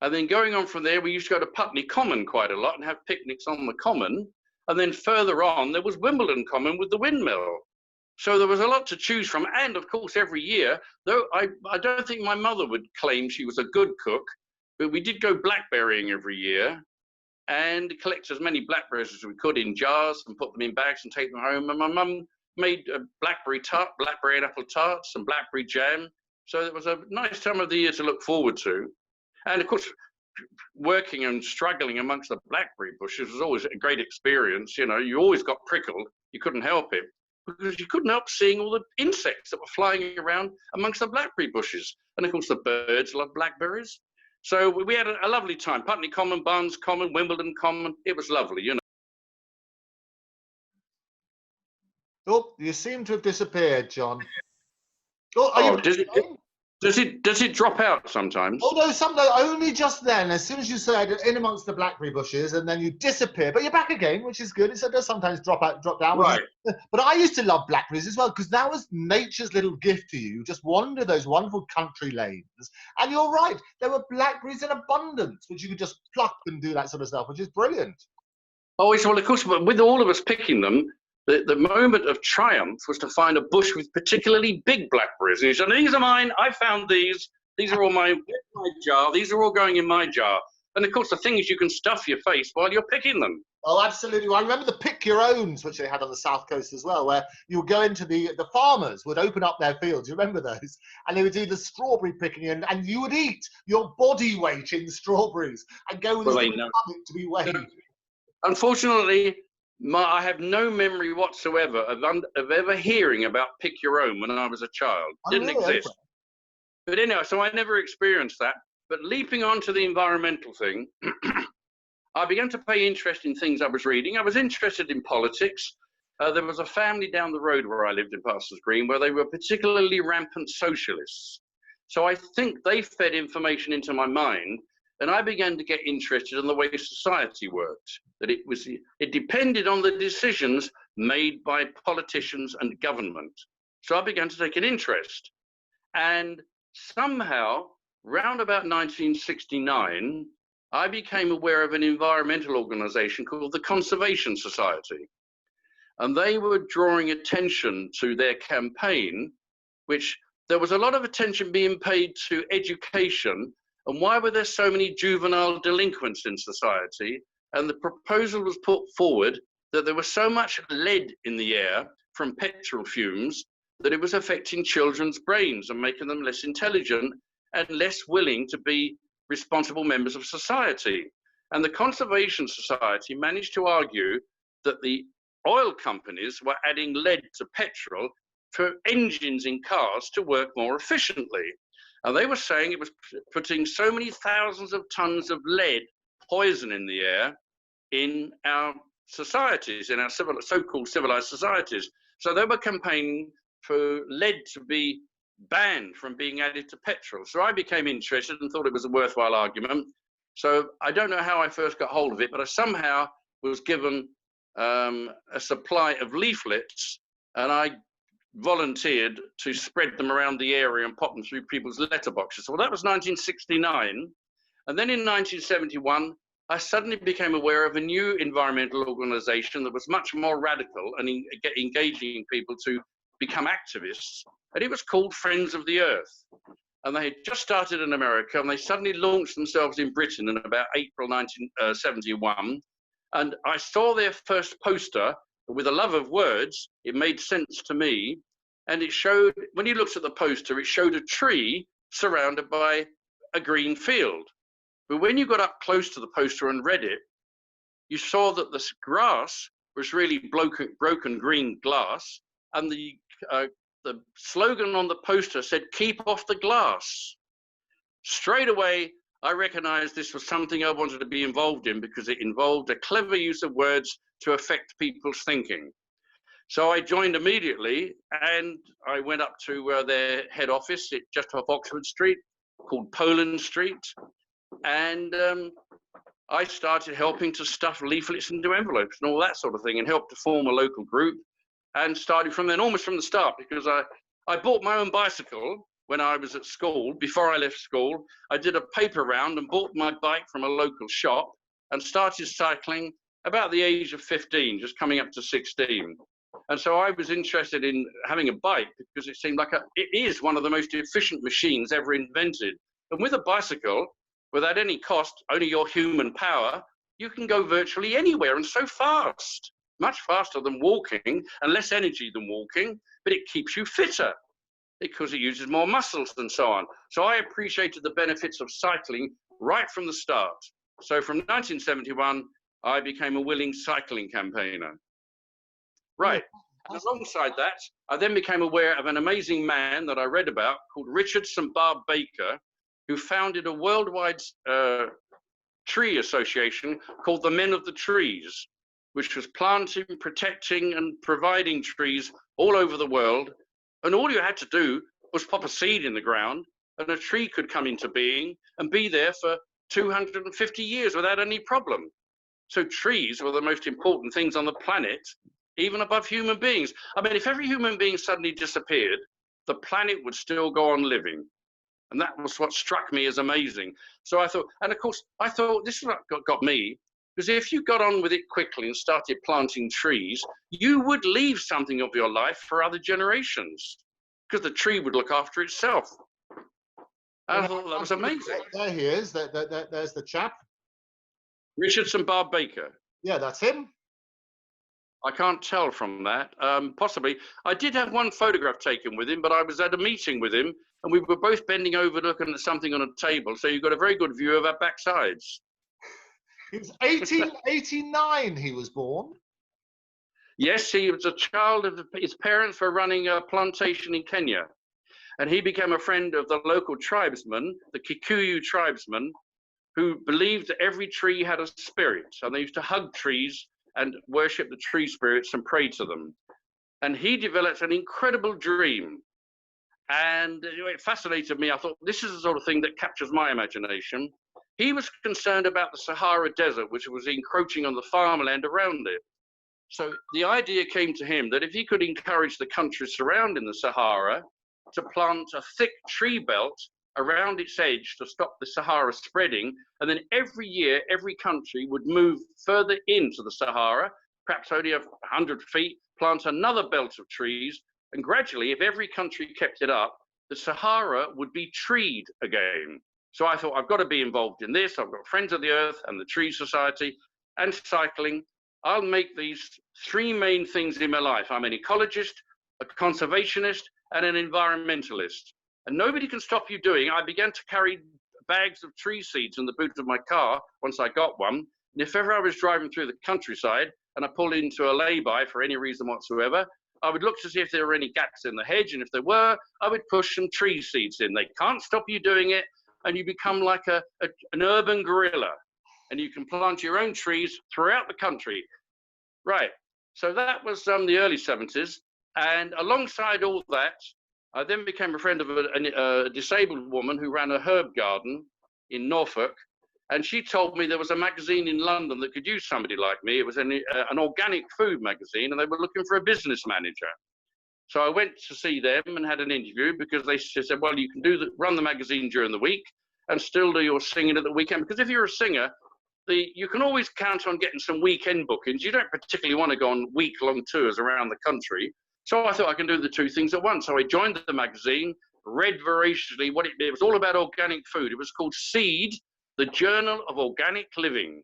And then going on from there, we used to go to Putney Common quite a lot and have picnics on the Common. And then further on, there was Wimbledon Common with the windmill. So there was a lot to choose from. And of course, every year, though I don't think my mother would claim she was a good cook, but we did go blackberrying every year and collect as many blackberries as we could in jars and put them in bags and take them home. And my mum made a blackberry tart, blackberry and apple tarts and blackberry jam. So it was a nice time of the year to look forward to. And of course, working and struggling amongst the blackberry bushes was always a great experience. You know, you always got prickled. You couldn't help it because you couldn't help seeing all the insects that were flying around amongst the blackberry bushes. And of course, the birds love blackberries. So we had a lovely time. Putney Common, Barnes Common, Wimbledon Common. It was lovely, you know. Oh, you seem to have disappeared, John. Oh, does it drop out sometimes? Oh no, only just then. As soon as you said in amongst the blackberry bushes, and then you disappear, but you're back again, which is good. It does sometimes drop down. Right. But I used to love blackberries as well because that was nature's little gift to you. Just wander those wonderful country lanes, and you're right. There were blackberries in abundance, which you could just pluck and do that sort of stuff, which is brilliant. Oh, well, of course, with all of us picking them. The moment of triumph was to find a bush with particularly big blackberries. And he said, these are mine, I found these. These are all my jar. These are all going in my jar. And of course, the thing is you can stuff your face while you're picking them. Oh, absolutely. Well, I remember the pick your owns, which they had on the South Coast as well, where you would go into the farmers would open up their fields. You remember those? And they would do the strawberry picking and you would eat your body weight in strawberries and go with this to be weighed. Unfortunately, I have no memory whatsoever of ever hearing about pick your own when I was a child. Didn't exist. Okay. But anyway, so I never experienced that. But leaping onto the environmental thing, I began to pay interest in things I was reading. I was interested in politics. There was a family down the road where I lived in Parsons Green where they were particularly rampant socialists. So I think they fed information into my mind. And I began to get interested in the way society worked, that it depended on the decisions made by politicians and government. So I began to take an interest. And somehow, round about 1969, I became aware of an environmental organization called the Conservation Society. And they were drawing attention to their campaign, which there was a lot of attention being paid to education. And why were there so many juvenile delinquents in society? And the proposal was put forward that there was so much lead in the air from petrol fumes that it was affecting children's brains and making them less intelligent and less willing to be responsible members of society. And the Conservation Society managed to argue that the oil companies were adding lead to petrol for engines in cars to work more efficiently. And they were saying it was putting so many thousands of tons of lead poison in the air in our societies, in our so-called civilized societies. So they were campaigning for lead to be banned from being added to petrol. So I became interested and thought it was a worthwhile argument. So I don't know how I first got hold of it, but I somehow was given a supply of leaflets, and I volunteered to spread them around the area and pop them through people's letterboxes. So that was 1969. And then in 1971, I suddenly became aware of a new environmental organization that was much more radical and engaging people to become activists. And it was called Friends of the Earth. And they had just started in America, and they suddenly launched themselves in Britain in about April 1971. And I saw their first poster. With a love of words, it made sense to me. And it showed, when you looked at the poster, it showed a tree surrounded by a green field. But when you got up close to the poster and read it, you saw that the grass was really broken green glass. And the slogan on the poster said, "Keep off the glass." Straight away, I recognized this was something I wanted to be involved in because it involved a clever use of words to affect people's thinking. So I joined immediately, and I went up to their head office just off Oxford Street, called Poland Street, and I started helping to stuff leaflets into envelopes and all that sort of thing, and helped to form a local group, and started from then, almost from the start, because I bought my own bicycle when I was at school. Before I left school, I did a paper round and bought my bike from a local shop and started cycling about the age of 15, just coming up to 16. And so I was interested in having a bike because it seemed like it is one of the most efficient machines ever invented. And with a bicycle, without any cost, only your human power, you can go virtually anywhere and so fast, much faster than walking and less energy than walking, but it keeps you fitter because it uses more muscles and so on. So I appreciated the benefits of cycling right from the start. So from 1971, I became a willing cycling campaigner. Right. And alongside that, I then became aware of an amazing man that I read about called Richard St. Barb Baker, who founded a worldwide tree association called the Men of the Trees, which was planting, protecting, and providing trees all over the world. And all you had to do was pop a seed in the ground, and a tree could come into being and be there for 250 years without any problem. So trees were the most important things on the planet, even above human beings. I mean, if every human being suddenly disappeared, the planet would still go on living. And that was what struck me as amazing. So I thought, and of course, I thought this is what got me, because if you got on with it quickly and started planting trees, you would leave something of your life for other generations, because the tree would look after itself. I thought that was amazing. There he is. There's the chap. Richard St. Barb Baker. Yeah, that's him. I can't tell from that. Possibly. I did have one photograph taken with him, but I was at a meeting with him, and we were both bending over looking at something on a table, so you've got a very good view of our backsides. It was 1889 he was born. Yes, he was a child of his parents were running a plantation in Kenya, and he became a friend of the local tribesmen, the Kikuyu tribesmen, who believed that every tree had a spirit, and they used to hug trees and worship the tree spirits and pray to them. And he developed an incredible dream. And it fascinated me. I thought, this is the sort of thing that captures my imagination. He was concerned about the Sahara Desert, which was encroaching on the farmland around it. So the idea came to him that if he could encourage the countries surrounding the Sahara to plant a thick tree belt around its edge to stop the Sahara spreading, and then every year, every country would move further into the Sahara, perhaps only 100 feet, plant another belt of trees, and gradually, if every country kept it up, the Sahara would be treed again. So I thought, I've got to be involved in this. I've got Friends of the Earth and the Tree Society and cycling. I'll make these three main things in my life. I'm an ecologist, a conservationist, and an environmentalist. And nobody can stop you doing. I began to carry bags of tree seeds in the boot of my car once I got one. And if ever I was driving through the countryside and I pulled into a lay-by for any reason whatsoever, I would look to see if there were any gaps in the hedge. And if there were, I would push some tree seeds in. They can't stop you doing it. And you become like an urban gorilla. And you can plant your own trees throughout the country. Right. So that was the early 70s. And alongside all that, I then became a friend of a disabled woman who ran a herb garden in Norfolk. And she told me there was a magazine in London that could use somebody like me. It was an organic food magazine, and they were looking for a business manager. So I went to see them and had an interview because they said, well, you can run the magazine during the week and still do your singing at the weekend. Because if you're a singer, you can always count on getting some weekend bookings. You don't particularly want to go on week-long tours around the country. So I thought I can do the two things at once. So I joined the magazine, read voraciously what it was all about organic food. It was called Seed, the Journal of Organic Living.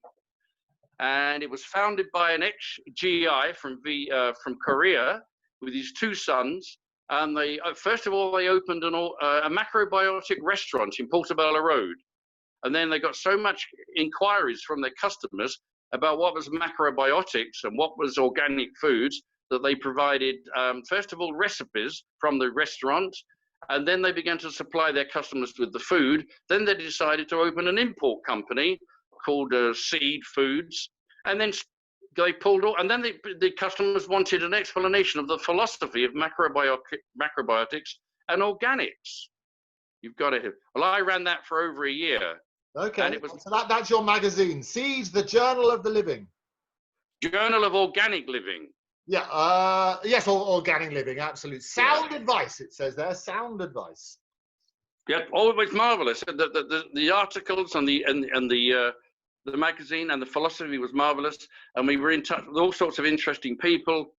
And it was founded by an ex-GI from Korea with his two sons. And they, first of all, they opened a macrobiotic restaurant in Portobello Road. And then they got so much inquiries from their customers about what was macrobiotics and what was organic foods that they provided, first of all, recipes from the restaurant. And then they began to supply their customers with the food. Then they decided to open an import company called Seed Foods. And then they pulled all, and then the customers wanted an explanation of the philosophy of macrobiotics and organics. You've got it. Well, I ran that for over a year. Okay, and it was, so that's your magazine, Seeds, the Journal of the Living. Journal of Organic Living. Yeah, yes, organic living, absolute. Sound advice, it says there, sound advice. Yeah, always marvelous. The articles and the magazine and the philosophy was marvelous, and we were in touch with all sorts of interesting people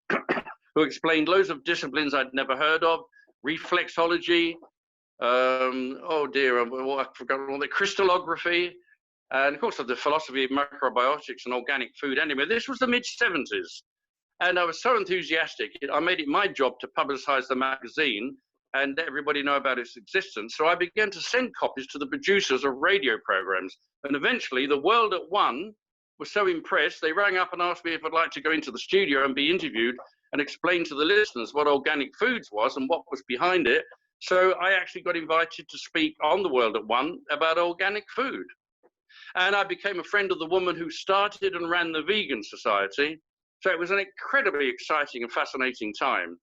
who explained loads of disciplines I'd never heard of, reflexology, oh dear, I forgot all the crystallography, and of course the philosophy of microbiotics and organic food. Anyway, this was the mid-70s, and I was so enthusiastic. I made it my job to publicize the magazine and let everybody know about its existence. So I began to send copies to the producers of radio programs. And eventually the World at One was so impressed, they rang up and asked me if I'd like to go into the studio and be interviewed and explain to the listeners what organic foods was and what was behind it. So I actually got invited to speak on the World at One about organic food. And I became a friend of the woman who started and ran the Vegan Society. So it was an incredibly exciting and fascinating time.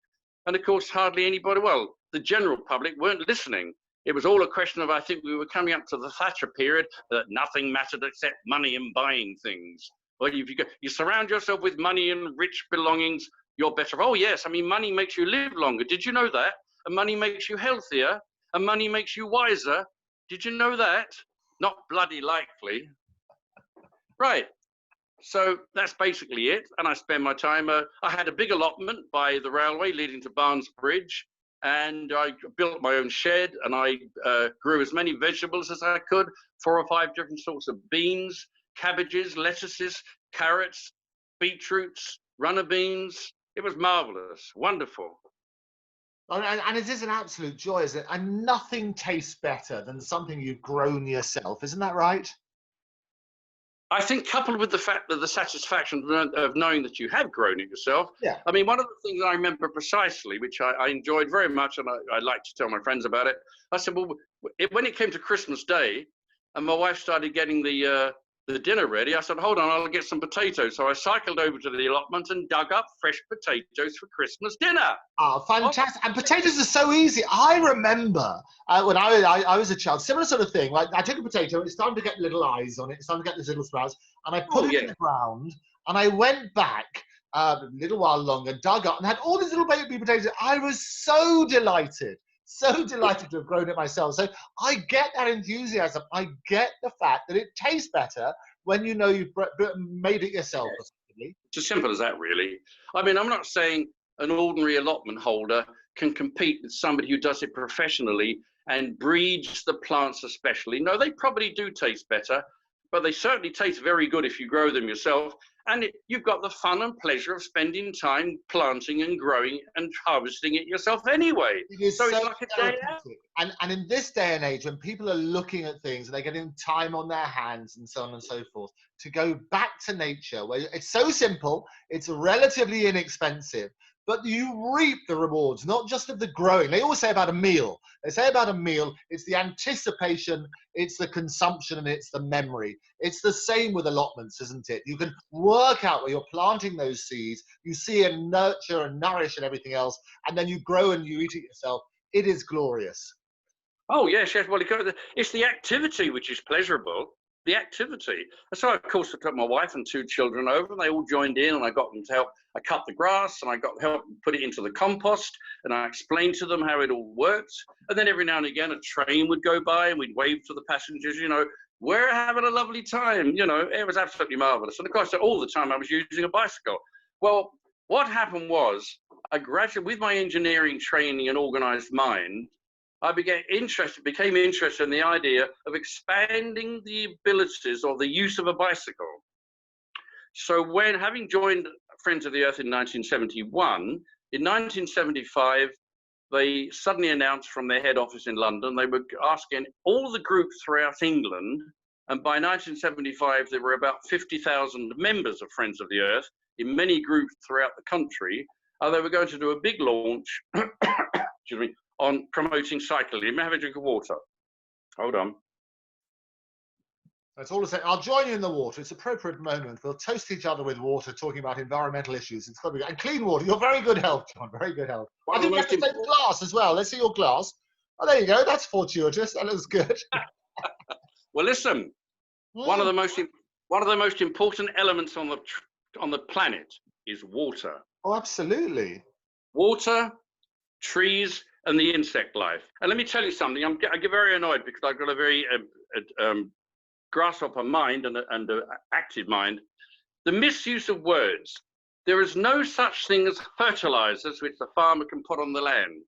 And of course, hardly anybody, well, the general public weren't listening. It was all a question of, I think we were coming up to the Thatcher period, that nothing mattered except money and buying things. Well, if you surround yourself with money and rich belongings, you're better. Oh, yes, I mean, money makes you live longer. Did you know that? And money makes you healthier. And money makes you wiser. Did you know that? Not bloody likely. Right. So that's basically it. And I spend my time, I had a big allotment by the railway leading to Barnes Bridge, and I built my own shed, and I grew as many vegetables as I could, 4 or 5 different sorts of beans, cabbages, lettuces, carrots, beetroots, runner beans. It was marvelous, wonderful. And it is an absolute joy, isn't it? And nothing tastes better than something you've grown yourself. Isn't that right? I think coupled with the fact that the satisfaction of knowing that you have grown it yourself. Yeah. I mean, one of the things I remember precisely, which I enjoyed very much, and I like to tell my friends about it, I said, well, when it came to Christmas Day, and my wife started getting the dinner ready, I said, hold on, I'll get some potatoes. So I cycled over to the allotment and dug up fresh potatoes for Christmas dinner. Oh, fantastic. And potatoes are so easy. I remember when I was a child, similar sort of thing. Like I took a potato, it's starting to get little eyes on it, it's starting to get these little sprouts, and I put it in the ground, and I went back a little while longer, dug up, and had all these little baby potatoes. I was so delighted to have grown it myself. So I get that enthusiasm. I get the fact that it tastes better when you know you've made it yourself. Yes. It's as simple as that, really. I mean, I'm not saying an ordinary allotment holder can compete with somebody who does it professionally and breeds the plants especially. No, they probably do taste better, but they certainly taste very good if you grow them yourself. And you've got the fun and pleasure of spending time planting and growing and harvesting it yourself anyway. So it's like a day out. And in this day and age, when people are looking at things and they're getting time on their hands and so on and so forth, to go back to nature, where it's so simple, it's relatively inexpensive, but you reap the rewards, not just of the growing. They always say about a meal. They say about a meal, it's the anticipation, it's the consumption, and it's the memory. It's the same with allotments, isn't it? You can work out where you're planting those seeds. You see and nurture and nourish and everything else, and then you grow and you eat it yourself. It is glorious. Oh, yes, yes. Well, it's the activity which is pleasurable. The activity. And so, of course, I took my wife and 2 children over, and they all joined in, and I got them to help. I cut the grass, and I got help put it into the compost, and I explained to them how it all worked. And then every now and again, a train would go by, and we'd wave to the passengers, you know, we're having a lovely time. You know, it was absolutely marvelous. And of course, all the time I was using a bicycle. Well, what happened was I gradually, with my engineering training and organized mind, I became interested in the idea of expanding the abilities or the use of a bicycle. So when, having joined Friends of the Earth in 1971, in 1975, they suddenly announced from their head office in London, they were asking all the groups throughout England, and by 1975, there were about 50,000 members of Friends of the Earth in many groups throughout the country. They were going to do a big launch, excuse me, on promoting cycling. You may have a drink of water. Hold on. That's all to say. I'll join you in the water. It's an appropriate moment. We'll toast each other with water, talking about environmental issues. It's got to be, and clean water. You're very good health, John. Very good health. I think you have to take glass as well. Let's see your glass. Oh, there you go. That's fortuitous. That looks good. Well, listen. One of the most important elements on the planet is water. Oh, absolutely. Water, trees, and the insect life. And let me tell you something. I get very annoyed because I've got a very grasshopper mind and an active mind. The misuse of words. There is no such thing as fertilizers which the farmer can put on the land,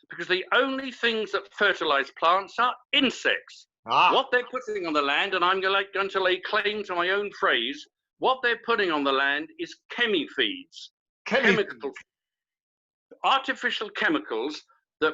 because the only things that fertilize plants are insects. What they're putting on the land, and I'm going to lay claim to my own phrase, what they're putting on the land is chemi-feeds. Chemical, artificial chemicals that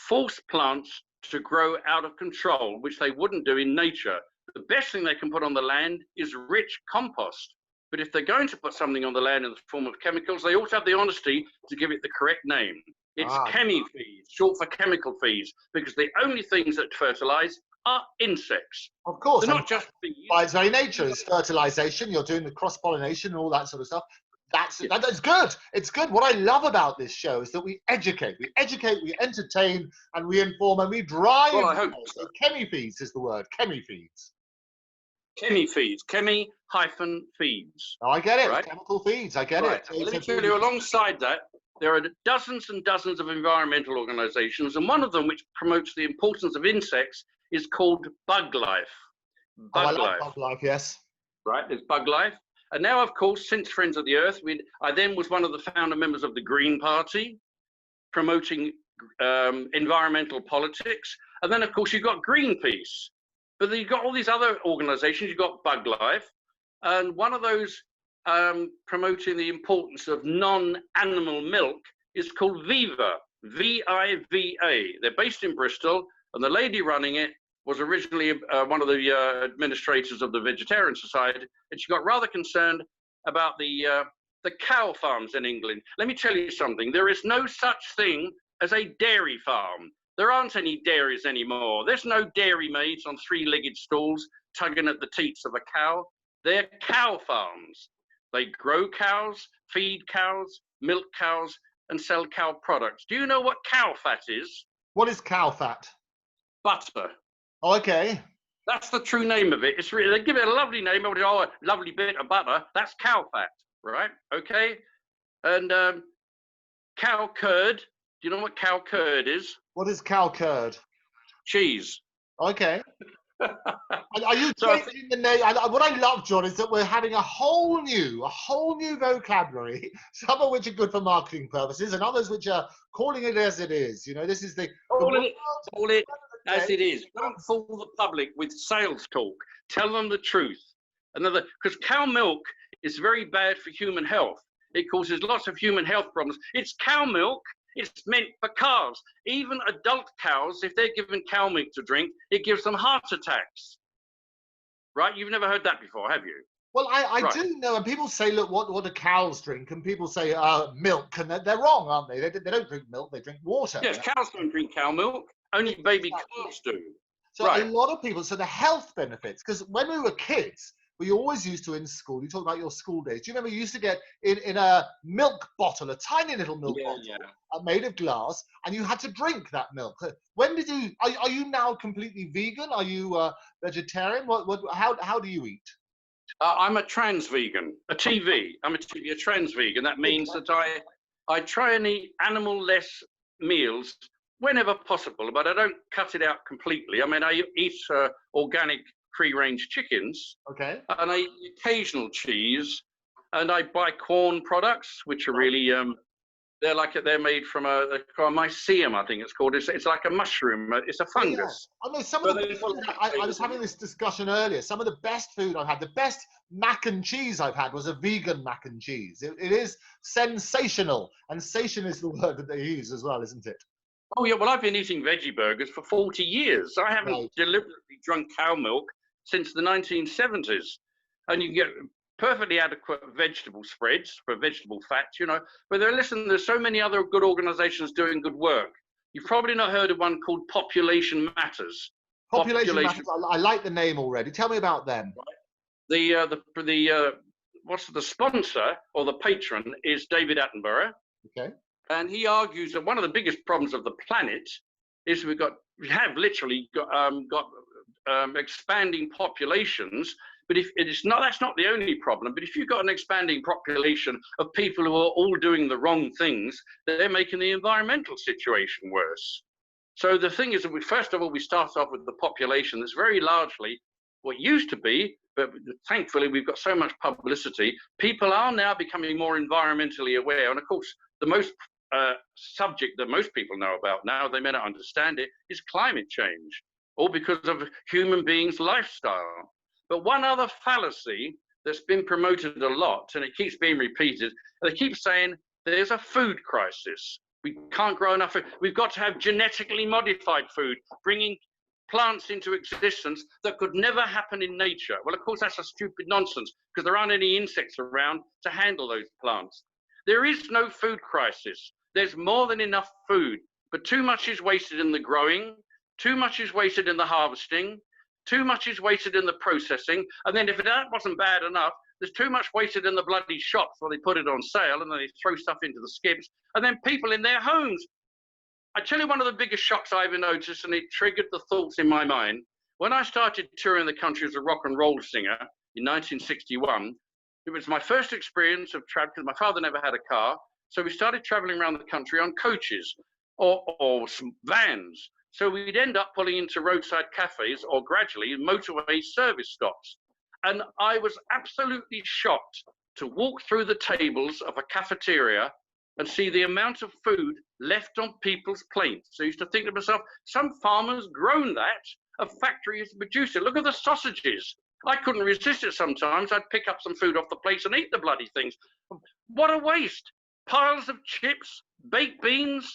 force plants to grow out of control, which they wouldn't do in nature. The best thing they can put on the land is rich compost. But if they're going to put something on the land in the form of chemicals, they ought to have the honesty to give it the correct name. It's chemi-feeds, short for chemical feeds, because the only things that fertilize are insects. Of course. They're not just feeds. By its very nature, it's fertilization. You're doing the cross-pollination and all that sort of stuff. That's good. It's good. What I love about this show is that we educate, we entertain, and we inform, and we drive. Well, I hope so. Chemi-feeds is the word. Chemi-feeds. Chemi-feeds. Chemi-feeds. Oh, I get it. Right? Chemical feeds. I get it. Let me tell you, alongside that, there are dozens and dozens of environmental organizations, and one of them which promotes the importance of insects is called Bug Life. Bug Life, yes. Right, there's Bug Life. And now, of course, since Friends of the Earth, I then was one of the founder members of the Green Party, promoting environmental politics. And then, of course, you've got Greenpeace. But then you've got all these other organizations. You've got Bug Life. And one of those promoting the importance of non-animal milk is called Viva, V-I-V-A. They're based in Bristol, and the lady running it was originally one of the administrators of the Vegetarian Society, and she got rather concerned about the cow farms in England. Let me tell you something. There is no such thing as a dairy farm. There aren't any dairies anymore. There's no dairy maids on three-legged stools tugging at the teats of a cow. They're cow farms. They grow cows, feed cows, milk cows, and sell cow products. Do you know what cow fat is? What is cow fat? Butter. Oh, okay. That's the true name of it. It's really, they give it a lovely name. Oh, a lovely bit of butter. That's cow fat, right? Okay. And cow curd. Do you know what cow curd is? What is cow curd? Cheese. Okay. Are you changing the name? What I love, John, is that we're having a whole new vocabulary. Some of which are good for marketing purposes, and others which are calling it as it is. You know, this is call it as it is. Don't fool the public with sales talk. Tell them the truth. Because cow milk is very bad for human health. It causes lots of human health problems. It's cow milk. It's meant for calves. Even adult cows, if they're given cow milk to drink, it gives them heart attacks. Right? You've never heard that before, have you? Well, I do know, and people say, look, what do cows drink? And people say milk, and they're wrong, aren't they? They don't drink milk, they drink water. Yes, cows don't drink cow milk. Only baby calves do. So a lot of people, so the health benefits, because when we were kids, we always used to in school, you talk about your school days. Do you remember you used to get in a milk bottle, a tiny little milk bottle made of glass, and you had to drink that milk? When did you, are you now completely vegan? Are you vegetarian? How do you eat? I'm a trans vegan, a TV. I'm a trans vegan. That means that I try and eat animal-less meals whenever possible, but I don't cut it out completely. I mean, I eat organic free-range chickens, okay, and I eat occasional cheese, and I buy corn products, which are really they're made from a mycelium, I think it's called. It's like a mushroom. It's a fungus. Yeah. I mean, some of I was having this discussion earlier. Some of the best food I've had, the best mac and cheese I've had, was a vegan mac and cheese. It is sensational, and sation is the word that they use as well, isn't it? Oh yeah, well I've been eating veggie burgers for 40 years. I haven't deliberately drunk cow milk since the 1970s, and you can get perfectly adequate vegetable spreads for vegetable fats, you know. But there's so many other good organizations doing good work. You've probably not heard of one called Population Matters. Population Matters. I like the name already. Tell me about them. What's the sponsor or the patron is David Attenborough. Okay. And he argues that one of the biggest problems of the planet is we have literally got expanding populations But if it is not, that's not the only problem. But if you've got an expanding population of people who are all doing the wrong things, they're making the environmental situation worse. So the thing is that first of all, we start off with the population that's very largely what used to be, but thankfully we've got so much publicity. People are now becoming more environmentally aware. And of course, the most subject that most people know about now, they may not understand it, is climate change, all because of human beings' lifestyle. But one other fallacy that's been promoted a lot, and it keeps being repeated, they keep saying there's a food crisis. We can't grow enough food. We've got to have genetically modified food, bringing plants into existence that could never happen in nature. Well, of course, that's a stupid nonsense because there aren't any insects around to handle those plants. There is no food crisis. There's more than enough food, but too much is wasted in the growing, too much is wasted in the harvesting, too much is wasted in the processing. And then if that wasn't bad enough, there's too much wasted in the bloody shops where they put it on sale and then they throw stuff into the skips. And then people in their homes. I tell you one of the biggest shocks I ever noticed, and it triggered the thoughts in my mind. When I started touring the country as a rock and roll singer in 1961, it was my first experience of travel because my father never had a car. So we started traveling around the country on coaches or some vans. So we'd end up pulling into roadside cafes or gradually motorway service stops. And I was absolutely shocked to walk through the tables of a cafeteria and see the amount of food left on people's plates. So I used to think to myself, some farmers grown that, a factory has produced it. Look at the sausages. I couldn't resist it sometimes. I'd pick up some food off the plates and eat the bloody things. What a waste. Piles of chips, baked beans.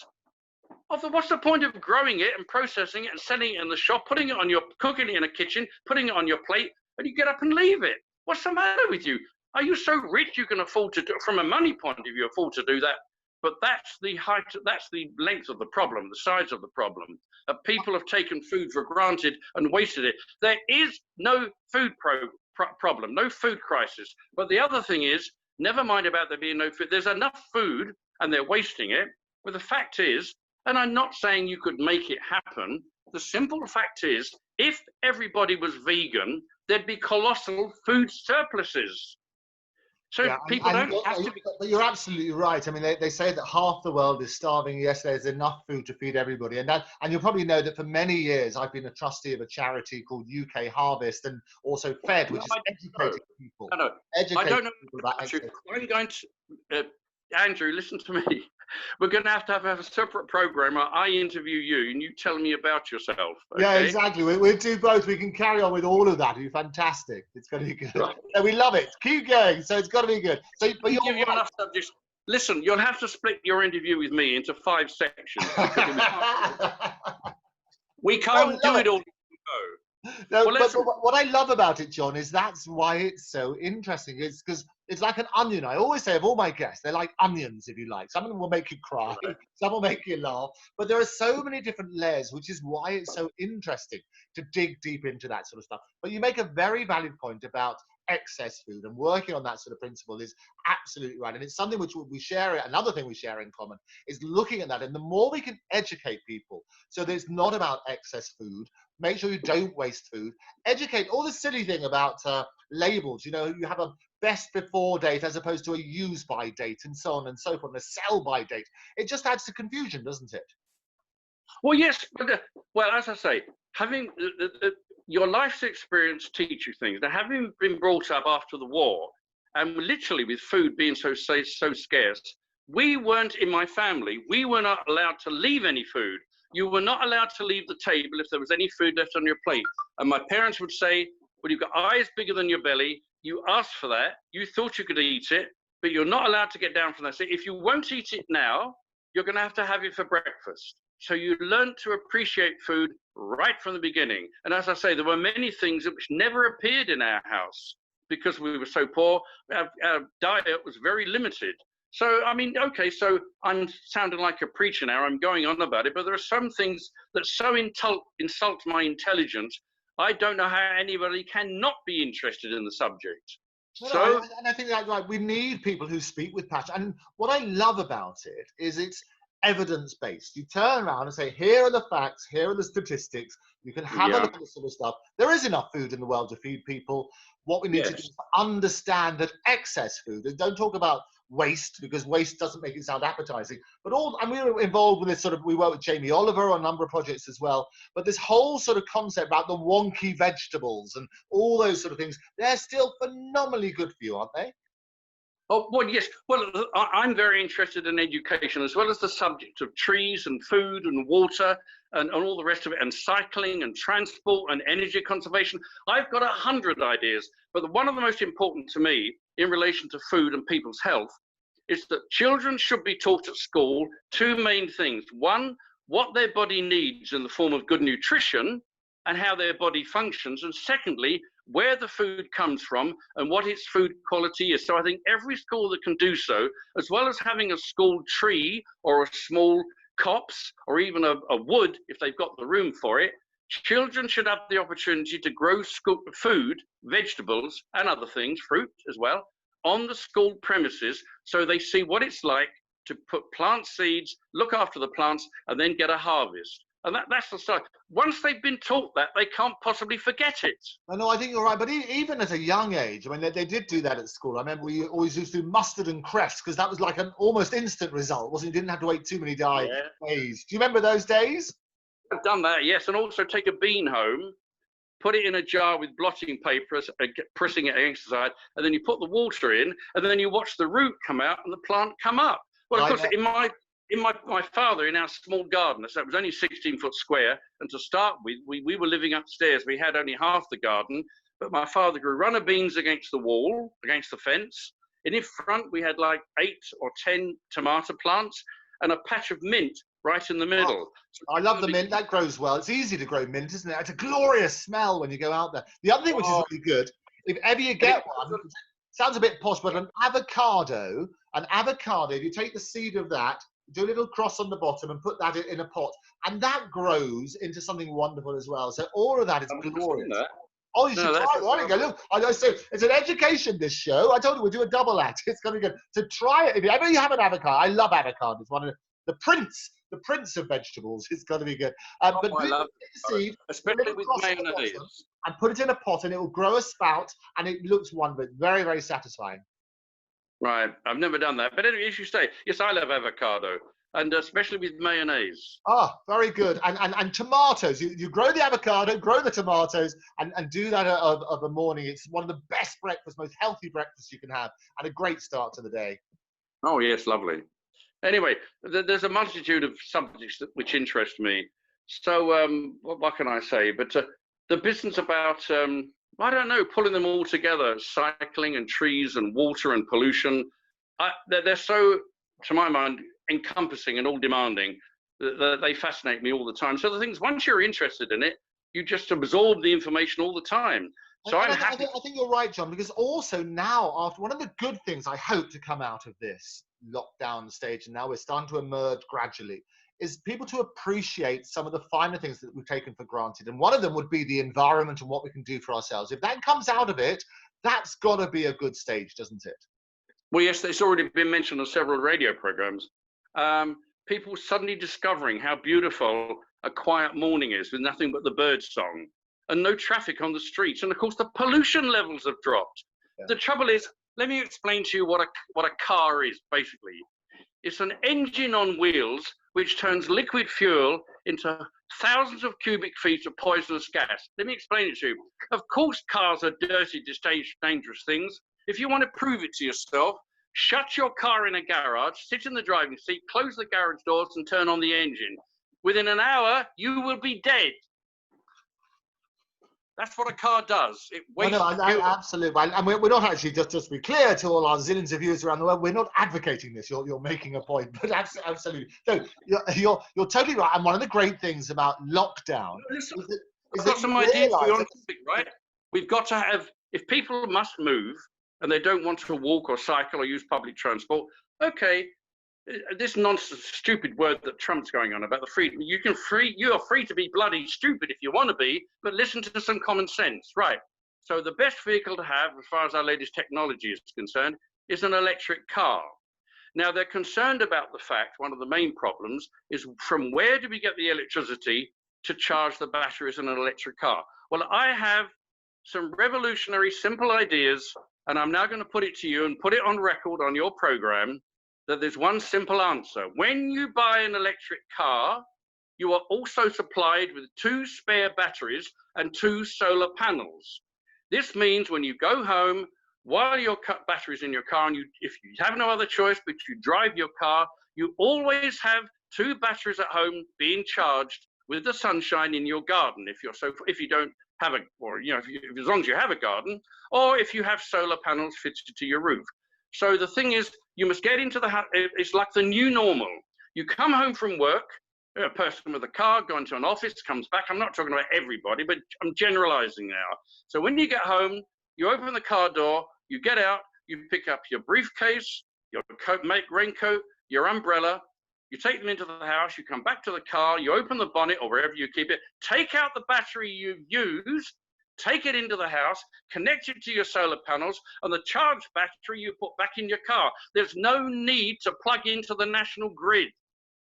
What's the point of growing it and processing it and selling it in the shop, cooking it in a kitchen, putting it on your plate, and you get up and leave it? What's the matter with you? Are you so rich you can afford to do, from a money point of view, afford to do that? But that's the height, that's the length of the problem, the size of the problem. People have taken food for granted and wasted it. There is no food problem, no food crisis. But the other thing is, never mind about there being no food, there's enough food and they're wasting it. But the fact is, and I'm not saying you could make it happen, the simple fact is, if everybody was vegan, there'd be colossal food surpluses. So yeah, people don't have to be... But you're absolutely right. I mean, they say that half the world is starving. Yes, there's enough food to feed everybody. And you'll probably know that for many years, I've been a trustee of a charity called UK Harvest and also FED, which is educating people. I don't know about excess. I'm going to... Andrew, listen to me. We're going to have a separate program where I interview you and you tell me about yourself. Okay? Yeah, exactly. We'll do both. We can carry on with all of that. It'll be fantastic. It's going to be good. Right. So we love it. Keep going. So it's got to be good. So, but you'll give you enough subjects. Listen, you'll have to split your interview with me into 5 sections. We can't do it all. No, well, but what I love about it, John, is that's why it's so interesting. It's because it's like an onion. I always say of all my guests, they're like onions, if you like. Some of them will make you cry, some will make you laugh. But there are so many different layers, which is why it's so interesting to dig deep into that sort of stuff. But you make a very valid point about excess food, and working on that sort of principle is absolutely right. And it's something which we share. Another thing we share in common is looking at that. And the more we can educate people, so that it's not about excess food, make sure you don't waste food, educate all the silly thing about labels. You know, you have a best before date as opposed to a use by date and so on and so forth, and a sell by date. It just adds to confusion, doesn't it? Well, yes. But, well, as I say, having your life's experience teach you things. Now, having been brought up after the war, and literally with food being so scarce, we weren't, in my family, we were not allowed to leave any food. You were not allowed to leave the table if there was any food left on your plate. And my parents would say, well, you've got eyes bigger than your belly. You asked for that. You thought you could eat it, but you're not allowed to get down from that. So if you won't eat it now, you're going to have it for breakfast. So you learn to appreciate food right from the beginning. And as I say, there were many things which never appeared in our house because we were so poor. Our diet was very limited. So, I mean, okay, so I'm sounding like a preacher now. I'm going on about it, but there are some things that so insult my intelligence. I don't know how anybody can not be interested in the subject. No, and I think that's right. We need people who speak with passion. And what I love about it is it's evidence-based. You turn around and say, here are the facts, here are the statistics. You can have a look at this sort of stuff. There is enough food in the world to feed people. What we need to do is understand that excess food, and don't talk about waste, because waste doesn't make it sound appetizing, but and we were involved with this sort of, we work with Jamie Oliver on a number of projects as well, but this whole sort of concept about the wonky vegetables and all those sort of things, they're still phenomenally good for you, aren't they? Oh, well, yes. Well, I'm very interested in education, as well as the subject of trees and food and water and all the rest of it, and cycling and transport and energy conservation. I've got 100 ideas, but one of the most important to me in relation to food and people's health is that children should be taught at school two main things. One, what their body needs in the form of good nutrition and how their body functions. And secondly, where the food comes from and what its food quality is. So I think every school that can do so, as well as having a school tree or a small copse or even a wood, if they've got the room for it, children should have the opportunity to grow food, vegetables and other things, fruit as well, on the school premises, so they see what it's like to plant seeds, look after the plants, and then get a harvest. And that's the start. Once they've been taught that, they can't possibly forget it. No, I think you're right. But even at a young age, I mean, they did do that at school. I remember we always used to do mustard and cress, because that was like an almost instant result, wasn't it? You didn't have to wait too many days. Do you remember those days? I've done that, yes. And also take a bean home, put it in a jar with blotting paper, pressing it against the side, and then you put the water in, and then you watch the root come out and the plant come up. Well, of course, my father, in our small garden, so it was only 16 foot square, and to start with, we were living upstairs. We had only half the garden, but my father grew runner beans against the wall, against the fence. And in front, we had like 8 or 10 tomato plants and a patch of mint right in the middle. I love the mint. That grows well. It's easy to grow mint, isn't it? It's a glorious smell when you go out there. The other thing which is really good, if ever you get one, sounds a bit posh, but an avocado, if you take the seed of that, do a little cross on the bottom and put that in a pot, and that grows into something wonderful as well. So all of that is glorious. Oh, you should try it. There you go. Look, I say it's an education, this show. I told you we'll do a double act. It's going to be good. So try it. If ever you have an avocado, I love avocado. It's one of the prince of vegetables. It's going to be good. But I love the seed, especially with mayonnaise, and put it in a pot, and it will grow a spout, and it looks wonderful. Very, very satisfying. Right, I've never done that. But anyway, as you say, yes, I love avocado, and especially with mayonnaise. Ah, very good. And tomatoes. You grow the avocado, grow the tomatoes, and do that of a morning. It's one of the best breakfasts, most healthy breakfasts you can have, and a great start to the day. Oh, yes, lovely. Anyway, there's a multitude of subjects which interest me. So what can I say? But the business about... I don't know, pulling them all together, cycling and trees and water and pollution. They're so, to my mind, encompassing and all demanding that they fascinate me all the time. So the things, once you're interested in it, you just absorb the information all the time. So I'm happy. I think you're right, John, because also now, after one of the good things I hope to come out of this lockdown stage, and now we're starting to emerge gradually, is people to appreciate some of the finer things that we've taken for granted. And one of them would be the environment and what we can do for ourselves. If that comes out of it, that's got to be a good stage, doesn't it? Well, yes, it's already been mentioned on several radio programs. People suddenly discovering how beautiful a quiet morning is with nothing but the bird song and no traffic on the streets. And of course, the pollution levels have dropped. Yeah. The trouble is, let me explain to you what a car is, basically. It's an engine on wheels which turns liquid fuel into thousands of cubic feet of poisonous gas. Let me explain it to you. Of course, cars are dirty, dangerous things. If you want to prove it to yourself, shut your car in a garage, sit in the driving seat, close the garage doors and turn on the engine. Within an hour, you will be dead. That's what a car does. It wastes fuel. Absolutely. And we're not actually, just to be clear to all our zillions of viewers around the world, we're not advocating this. You're making a point, but absolutely. No, you're totally right. And one of the great things about lockdown is I've got some ideas for you on topic, right? We've got to have, if people must move and they don't want to walk or cycle or use public transport, okay, this nonsense, stupid word that Trump's going on about the freedom. You are free to be bloody stupid if you want to be, but listen to some common sense, right? So the best vehicle to have, as far as our latest technology is concerned, is an electric car. Now, they're concerned about the fact, one of the main problems is from where do we get the electricity to charge the batteries in an electric car? Well, I have some revolutionary, simple ideas, and I'm now going to put it to you and put it on record on your program that there's one simple answer. When you buy an electric car, you are also supplied with 2 spare batteries and 2 solar panels. This means when you go home, while you've got batteries in your car, and if you have no other choice but you drive your car, you always have 2 batteries at home being charged with the sunshine in your garden. If you don't have as long as you have a garden, or if you have solar panels fitted to your roof. So the thing is, you must get into the house. It's like the new normal. You come home from work, a person with a car going to an office, comes back. I'm not talking about everybody, but I'm generalizing now. So when you get home, you open the car door, you get out, you pick up your briefcase, your coat, raincoat, your umbrella, you take them into the house, you come back to the car, you open the bonnet or wherever you keep it, take out the battery you've used, take it into the house, connect it to your solar panels, and the charged battery you put back in your car. There's no need to plug into the national grid.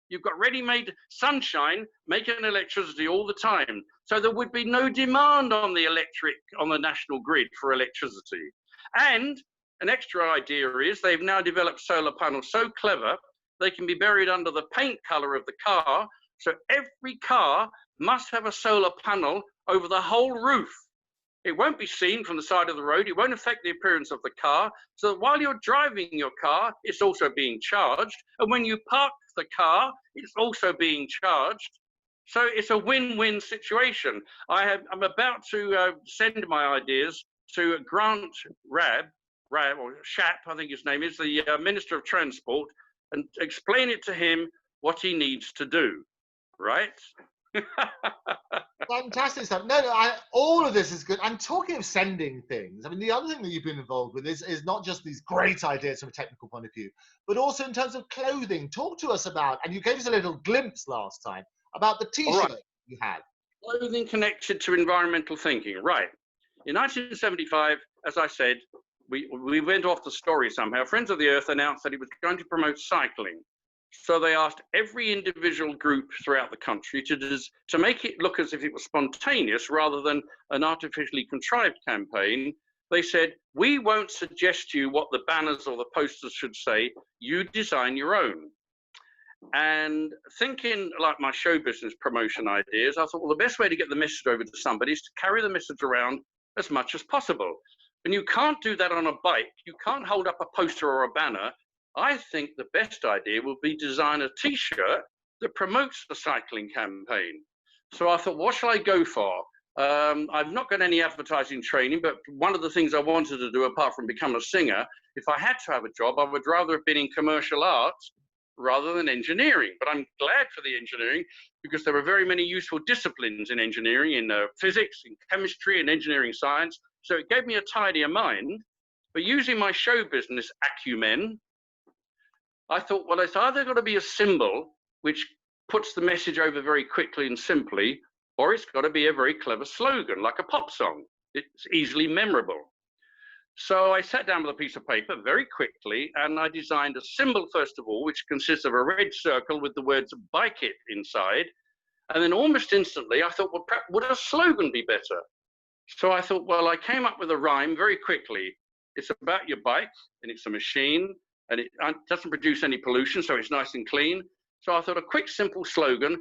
You've got ready-made sunshine making electricity all the time. So there would be no demand on the national grid for electricity. And an extra idea is they've now developed solar panels so clever, they can be buried under the paint color of the car. So every car must have a solar panel over the whole roof. It won't be seen from the side of the road. It won't affect the appearance of the car. So that while you're driving your car, it's also being charged. And when you park the car, it's also being charged. So it's a win-win situation. I'm about to send my ideas to Grant Rabb, or Shap, I think his name is, the Minister of Transport, and explain it to him what he needs to do, right? Fantastic stuff. No, all of this is good. And talking of sending things, I mean, the other thing that you've been involved with is not just these great ideas from a technical point of view, but also in terms of clothing. Talk to us about, and you gave us a little glimpse last time, about the T-shirt you had. Clothing connected to environmental thinking, right. In 1975, as I said, we went off the story somehow. Friends of the Earth announced that it was going to promote cycling. So they asked every individual group throughout the country to make it look as if it was spontaneous rather than an artificially contrived campaign. They said, we won't suggest to you what the banners or the posters should say, you design your own. And thinking like my show business promotion ideas, I thought, well, the best way to get the message over to somebody is to carry the message around as much as possible. And you can't do that on a bike. You can't hold up a poster or a banner. I think the best idea would be design a T-shirt that promotes the cycling campaign. So I thought, what shall I go for? I've not got any advertising training, but one of the things I wanted to do, apart from become a singer, if I had to have a job, I would rather have been in commercial arts rather than engineering. But I'm glad for the engineering because there are very many useful disciplines in engineering, in physics, in chemistry, and engineering science. So it gave me a tidier mind. But using my show business acumen, I thought, well, it's either got to be a symbol which puts the message over very quickly and simply, or it's got to be a very clever slogan, like a pop song. It's easily memorable. So I sat down with a piece of paper very quickly, and I designed a symbol, first of all, which consists of a red circle with the words "Bike It" inside. And then almost instantly, I thought, well, would a slogan be better? So I thought, well, I came up with a rhyme very quickly. It's about your bike, and it's a machine, and it doesn't produce any pollution, so it's nice and clean. So I thought a quick, simple slogan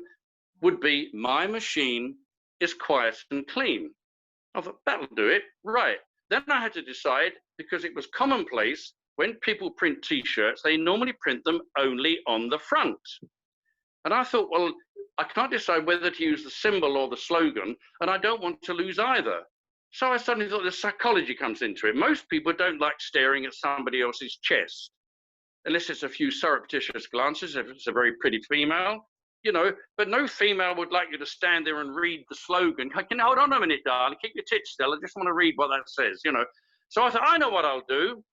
would be, my machine is quiet and clean. I thought, that'll do it, right. Then I had to decide, because it was commonplace, when people print T-shirts, they normally print them only on the front. And I thought, well, I can't decide whether to use the symbol or the slogan, and I don't want to lose either. So I suddenly thought the psychology comes into it. Most people don't like staring at somebody else's chest, unless it's a few surreptitious glances, if it's a very pretty female, you know, but no female would like you to stand there and read the slogan. Can you hold on a minute, darling, keep your tits still, I just want to read what that says, you know. So I thought, I know what I'll do.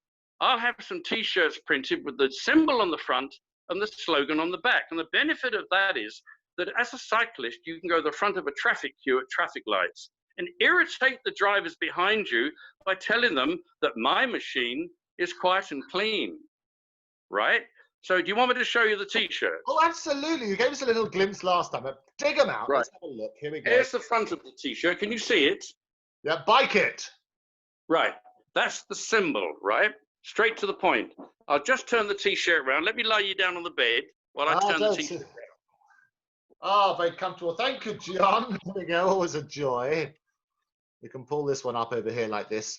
I'll have some T-shirts printed with the symbol on the front and the slogan on the back. And the benefit of that is that as a cyclist, you can go to the front of a traffic queue at traffic lights and irritate the drivers behind you by telling them that my machine is quiet and clean. Right? So do you want me to show you the T-shirt? Oh, absolutely. You gave us a little glimpse last time. But dig them out. Right. Let's have a look. Here we go. Here's the front of the T-shirt. Can you see it? Yeah, bike it. Right. That's the symbol, right? Straight to the point. I'll just turn the T-shirt around. Let me lay you down on the bed while I turn the T-shirt around. Oh, very comfortable. Thank you, John. There we go. Always a joy. We can pull this one up over here like this.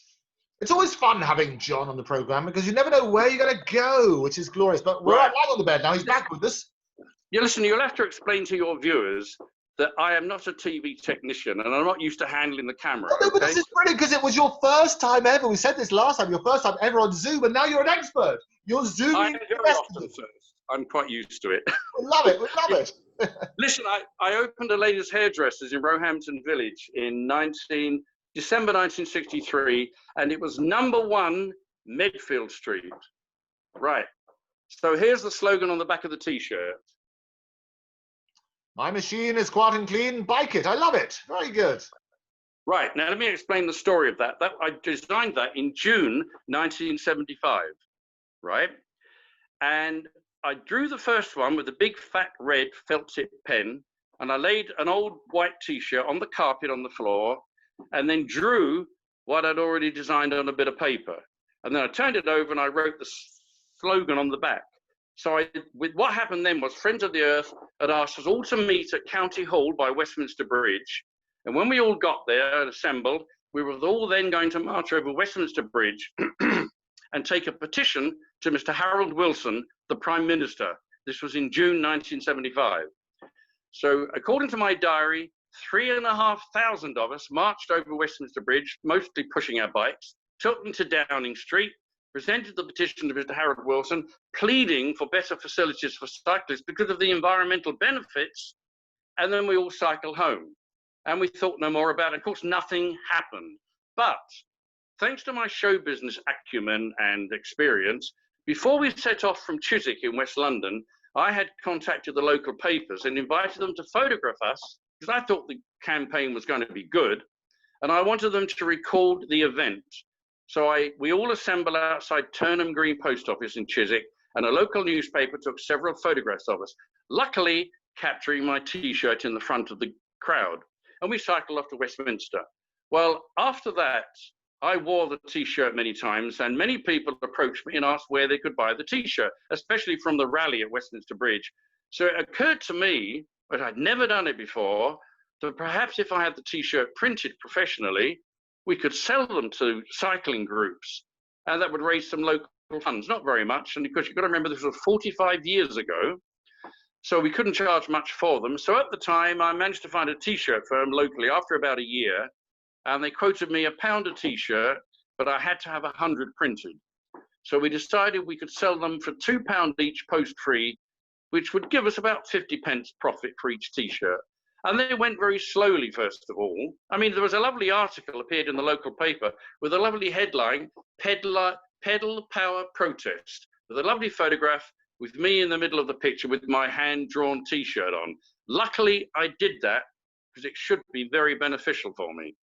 It's always fun having John on the program because you never know where you're going to go, which is glorious. But we're right on the bed now. He's back with us. Yeah, listen, you'll have to explain to your viewers that I am not a TV technician and I'm not used to handling the camera. Oh, no, but this is brilliant because it was your first time ever. We said this last time, your first time ever on Zoom, and now you're an expert. You're Zooming. I'm very often first. I'm quite used to it. We love it. We love it. Listen, I opened a ladies' hairdressers in Roehampton Village in December 1963, and it was #1 Medfield Street. Right. So here's the slogan on the back of the T-shirt. My machine is quiet and clean. Bike it. I love it. Very good. Right. Now, let me explain the story of that. I designed that in June 1975. Right. And I drew the first one with a big fat red felt tip pen, and I laid an old white T-shirt on the carpet on the floor, and then drew what I'd already designed on a bit of paper. And then I turned it over and I wrote the slogan on the back. So what happened then was Friends of the Earth had asked us all to meet at County Hall by Westminster Bridge. And when we all got there and assembled, we were all then going to march over Westminster Bridge and take a petition to Mr. Harold Wilson, the Prime Minister. This was in June 1975. So according to my diary, 3,500 of us marched over Westminster Bridge, mostly pushing our bikes, took them to Downing Street, presented the petition to Mr. Harold Wilson, pleading for better facilities for cyclists because of the environmental benefits, and then we all cycled home. And we thought no more about it. Of course, nothing happened. But thanks to my show business acumen and experience, before we set off from Chiswick in West London, I had contacted the local papers and invited them to photograph us because I thought the campaign was going to be good, and I wanted them to record the event. So we all assembled outside Turnham Green Post Office in Chiswick, and a local newspaper took several photographs of us, luckily capturing my T-shirt in the front of the crowd. And we cycled off to Westminster. Well, after that, I wore the T-shirt many times, and many people approached me and asked where they could buy the T-shirt, especially from the rally at Westminster Bridge. So it occurred to me, but I'd never done it before, that perhaps if I had the T-shirt printed professionally, we could sell them to cycling groups, and that would raise some local funds. Not very much, and because you've got to remember this was 45 years ago, so we couldn't charge much for them. So at the time, I managed to find a T-shirt firm locally after about a year, and they quoted me £1 a T-shirt, but I had to have 100 printed. So we decided we could sell them for £2 each post-free, which would give us about 50p profit for each T-shirt. And they went very slowly, first of all. I mean, there was a lovely article appeared in the local paper with a lovely headline, Pedal Power Protest, with a lovely photograph with me in the middle of the picture with my hand-drawn T-shirt on. Luckily, I did that because it should be very beneficial for me.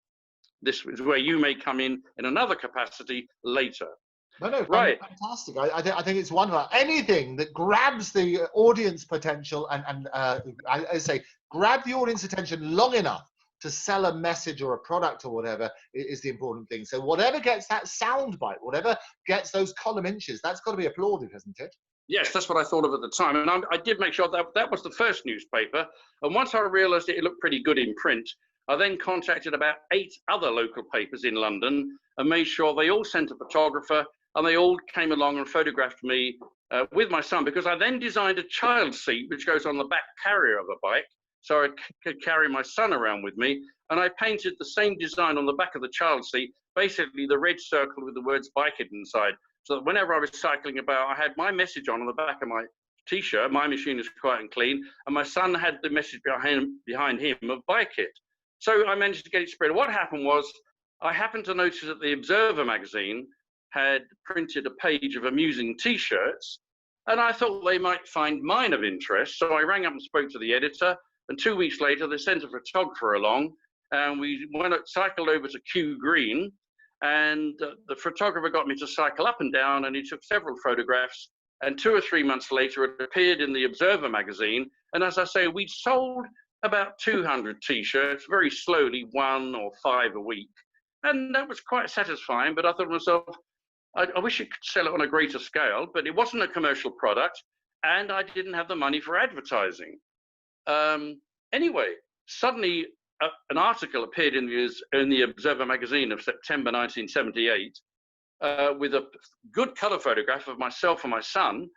This is where you may come in another capacity later. No, right. Fantastic. I think it's wonderful. Anything that grabs the audience potential and I say, grab the audience attention long enough to sell a message or a product or whatever is the important thing. So whatever gets that soundbite, whatever gets those column inches, that's got to be applauded, hasn't it? Yes, that's what I thought of at the time. And I did make sure that was the first newspaper. And once I realized it looked pretty good in print, I then contacted about 8 other local papers in London and made sure they all sent a photographer, and they all came along and photographed me with my son, because I then designed a child seat which goes on the back carrier of a bike, so I could carry my son around with me. And I painted the same design on the back of the child seat, basically the red circle with the words "bike it" inside, so that whenever I was cycling about, I had my message on the back of my T-shirt, "My machine is quiet and clean," and my son had the message behind him of "bike it." So I managed to get it spread. What happened was, I happened to notice that the Observer magazine had printed a page of amusing T-shirts, and I thought they might find mine of interest. So I rang up and spoke to the editor, and 2 weeks later, they sent a photographer along, and we cycled over to Kew Green, and the photographer got me to cycle up and down, and he took several photographs, And 2 or 3 months later, it appeared in the Observer magazine. And as I say, we sold about 200 T-shirts, very slowly, 1 or 5 a week. And that was quite satisfying. But I thought to myself, I wish you could sell it on a greater scale, but it wasn't a commercial product, and I didn't have the money for advertising. Anyway, suddenly an article appeared in the Observer magazine of September 1978 with a good color photograph of myself and my son,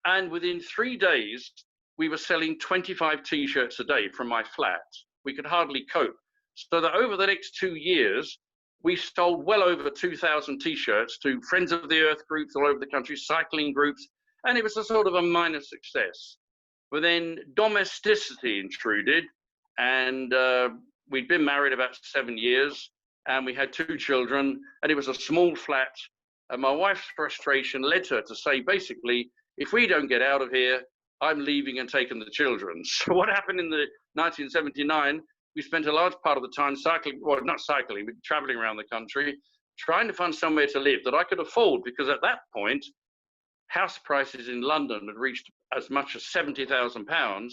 and within 3 days, we were selling 25 T-shirts a day from my flat. We could hardly cope. So that over the next 2 years, we sold well over 2,000 T-shirts to Friends of the Earth groups all over the country, cycling groups, and it was a sort of a minor success. But then domesticity intruded, and we'd been married about 7 years, and we had 2 children, and it was a small flat. And my wife's frustration led her to say, basically, if we don't get out of here, I'm leaving and taking the children. So what happened in the 1979, we spent a large part of the time cycling, well, not cycling, but traveling around the country, trying to find somewhere to live that I could afford, because at that point, house prices in London had reached as much as £70,000,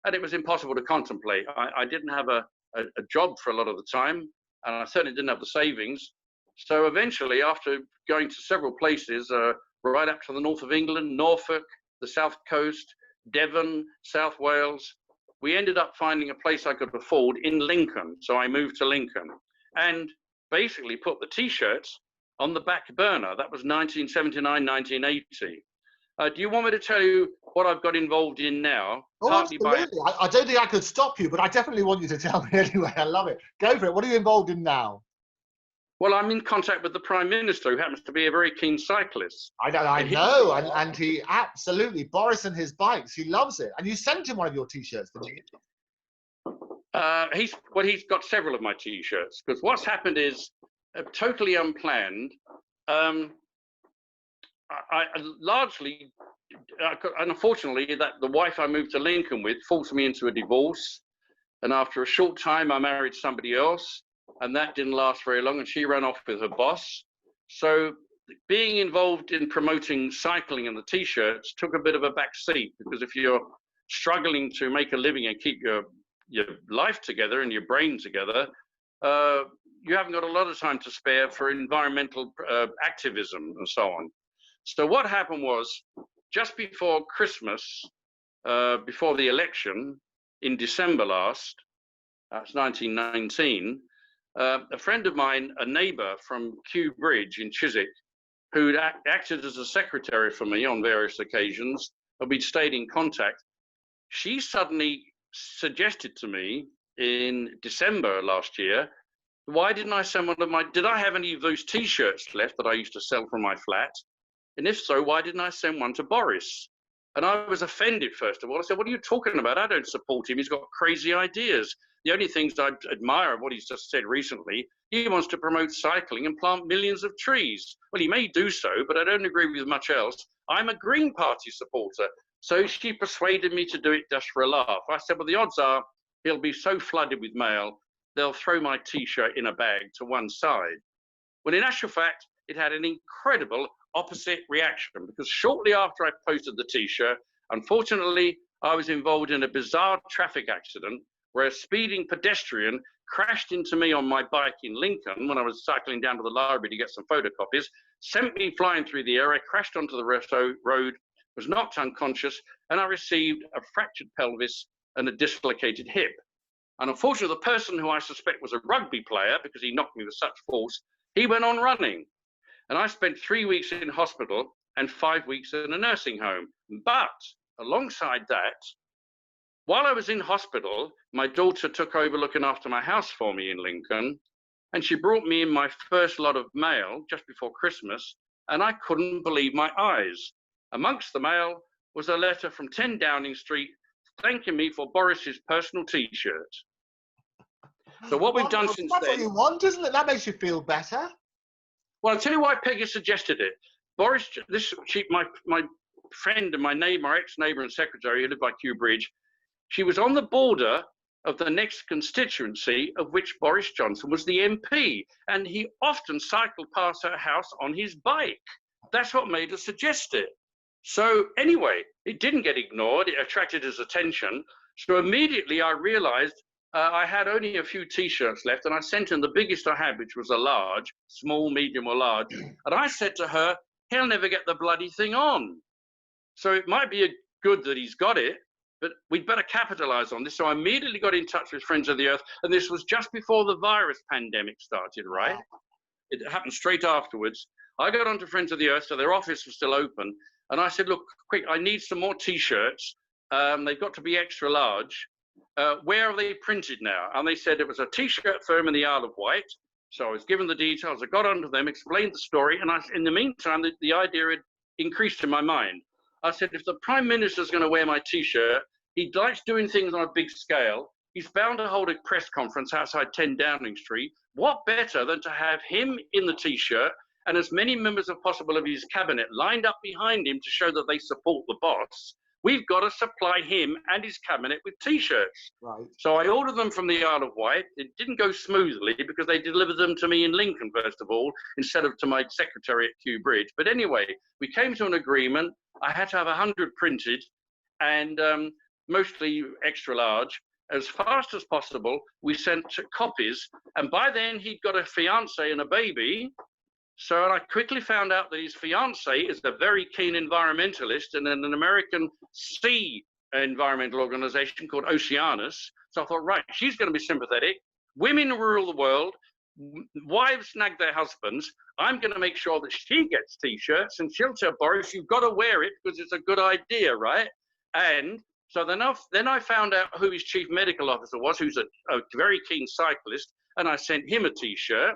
and it was impossible to contemplate. I didn't have a job for a lot of the time, and I certainly didn't have the savings. So eventually, after going to several places, right up to the north of England, Norfolk, the south coast, Devon, South Wales, we ended up finding a place I could afford in Lincoln. So I moved to Lincoln and basically put the T-shirts on the back burner. That was 1979, 1980. Do you want me to tell you what I've got involved in now? Oh, absolutely. I don't think I could stop you, but I definitely want you to tell me anyway. I love it. Go for it. What are you involved in now? Well, I'm in contact with the Prime Minister, who happens to be a very keen cyclist. I know, and he absolutely, Boris and his bikes, he loves it. And you sent him one of your T-shirts, didn't you? He's got several of my T-shirts, because what's happened is totally unplanned. I largely, unfortunately, that the wife I moved to Lincoln with forced me into a divorce. And after a short time, I married somebody else. And that didn't last very long, and she ran off with her boss. So being involved in promoting cycling and the T-shirts took a bit of a back seat, because if you're struggling to make a living and keep your life together and your brain together, you haven't got a lot of time to spare for environmental activism and so on. So what happened was, just before Christmas, before the election in December last, that's 1919, a friend of mine, a neighbor from Kew Bridge in Chiswick, who'd acted as a secretary for me on various occasions, and we'd stayed in contact, she suddenly suggested to me in December last year, why didn't I send one of did I have any of those T-shirts left that I used to sell from my flat? And if so, why didn't I send one to Boris? And I was offended, first of all. I said, what are you talking about? I don't support him. He's got crazy ideas. The only things I admire of what he's just said recently, he wants to promote cycling and plant millions of trees. Well, he may do so, but I don't agree with much else. I'm a Green Party supporter. So she persuaded me to do it just for a laugh. I said, well, the odds are he'll be so flooded with mail, they'll throw my T-shirt in a bag to one side. When in actual fact, it had an incredible opposite reaction, because shortly after I posted the T-shirt, unfortunately, I was involved in a bizarre traffic accident where a speeding pedestrian crashed into me on my bike in Lincoln when I was cycling down to the library to get some photocopies, sent me flying through the air. I crashed onto the road, was knocked unconscious, and I received a fractured pelvis and a dislocated hip. And unfortunately, the person who I suspect was a rugby player, because he knocked me with such force, he went on running. And I spent 3 weeks in hospital and 5 weeks in a nursing home. But alongside that, while I was in hospital, my daughter took over looking after my house for me in Lincoln, and she brought me in my first lot of mail just before Christmas, and I couldn't believe my eyes. Amongst the mail was a letter from 10 Downing Street thanking me for Boris's personal T-shirt. So what we've done since then... That's what you want, isn't it? That makes you feel better. Well, I'll tell you why Peggy suggested it. Boris, my friend and my neighbour, my ex-neighbour and secretary who lived by Kew Bridge, she was on the border of the next constituency of which Boris Johnson was the MP, and he often cycled past her house on his bike. That's what made her suggest it. So anyway, it didn't get ignored. It attracted his attention. So immediately I realized I had only a few T-shirts left, and I sent him the biggest I had, which was a large, small, medium, or large. And I said to her, he'll never get the bloody thing on. So it might be good that he's got it, but we'd better capitalize on this. So I immediately got in touch with Friends of the Earth, and this was just before the virus pandemic started, right? It happened straight afterwards. I got onto Friends of the Earth, so their office was still open, and I said, look, quick, I need some more T-shirts. They've got to be extra large. Where are they printed now? And they said it was a T-shirt firm in the Isle of Wight. So I was given the details. I got onto them, explained the story, and in the meantime, the idea had increased in my mind. I said, if the Prime Minister's going to wear my T-shirt, he likes doing things on a big scale. He's bound to hold a press conference outside 10 Downing Street. What better than to have him in the T-shirt and as many members as possible of his cabinet lined up behind him to show that they support the boss? We've got to supply him and his cabinet with T-shirts. Right. So I ordered them from the Isle of Wight. It didn't go smoothly because they delivered them to me in Lincoln, first of all, instead of to my secretary at Kew Bridge. But anyway, we came to an agreement. I had to have 100 printed, and mostly extra large. As fast as possible, we sent copies. And by then, he'd got a fiance and a baby. So I quickly found out that his fiance is a very keen environmentalist in an American sea environmental organization called Oceanus. So I thought, right, she's going to be sympathetic. Women rule the world. Wives snag their husbands. I'm going to make sure that she gets T-shirts, and she'll tell Boris, you've got to wear it because it's a good idea, right? And so then I found out who his chief medical officer was, who's a very keen cyclist, and I sent him a T-shirt.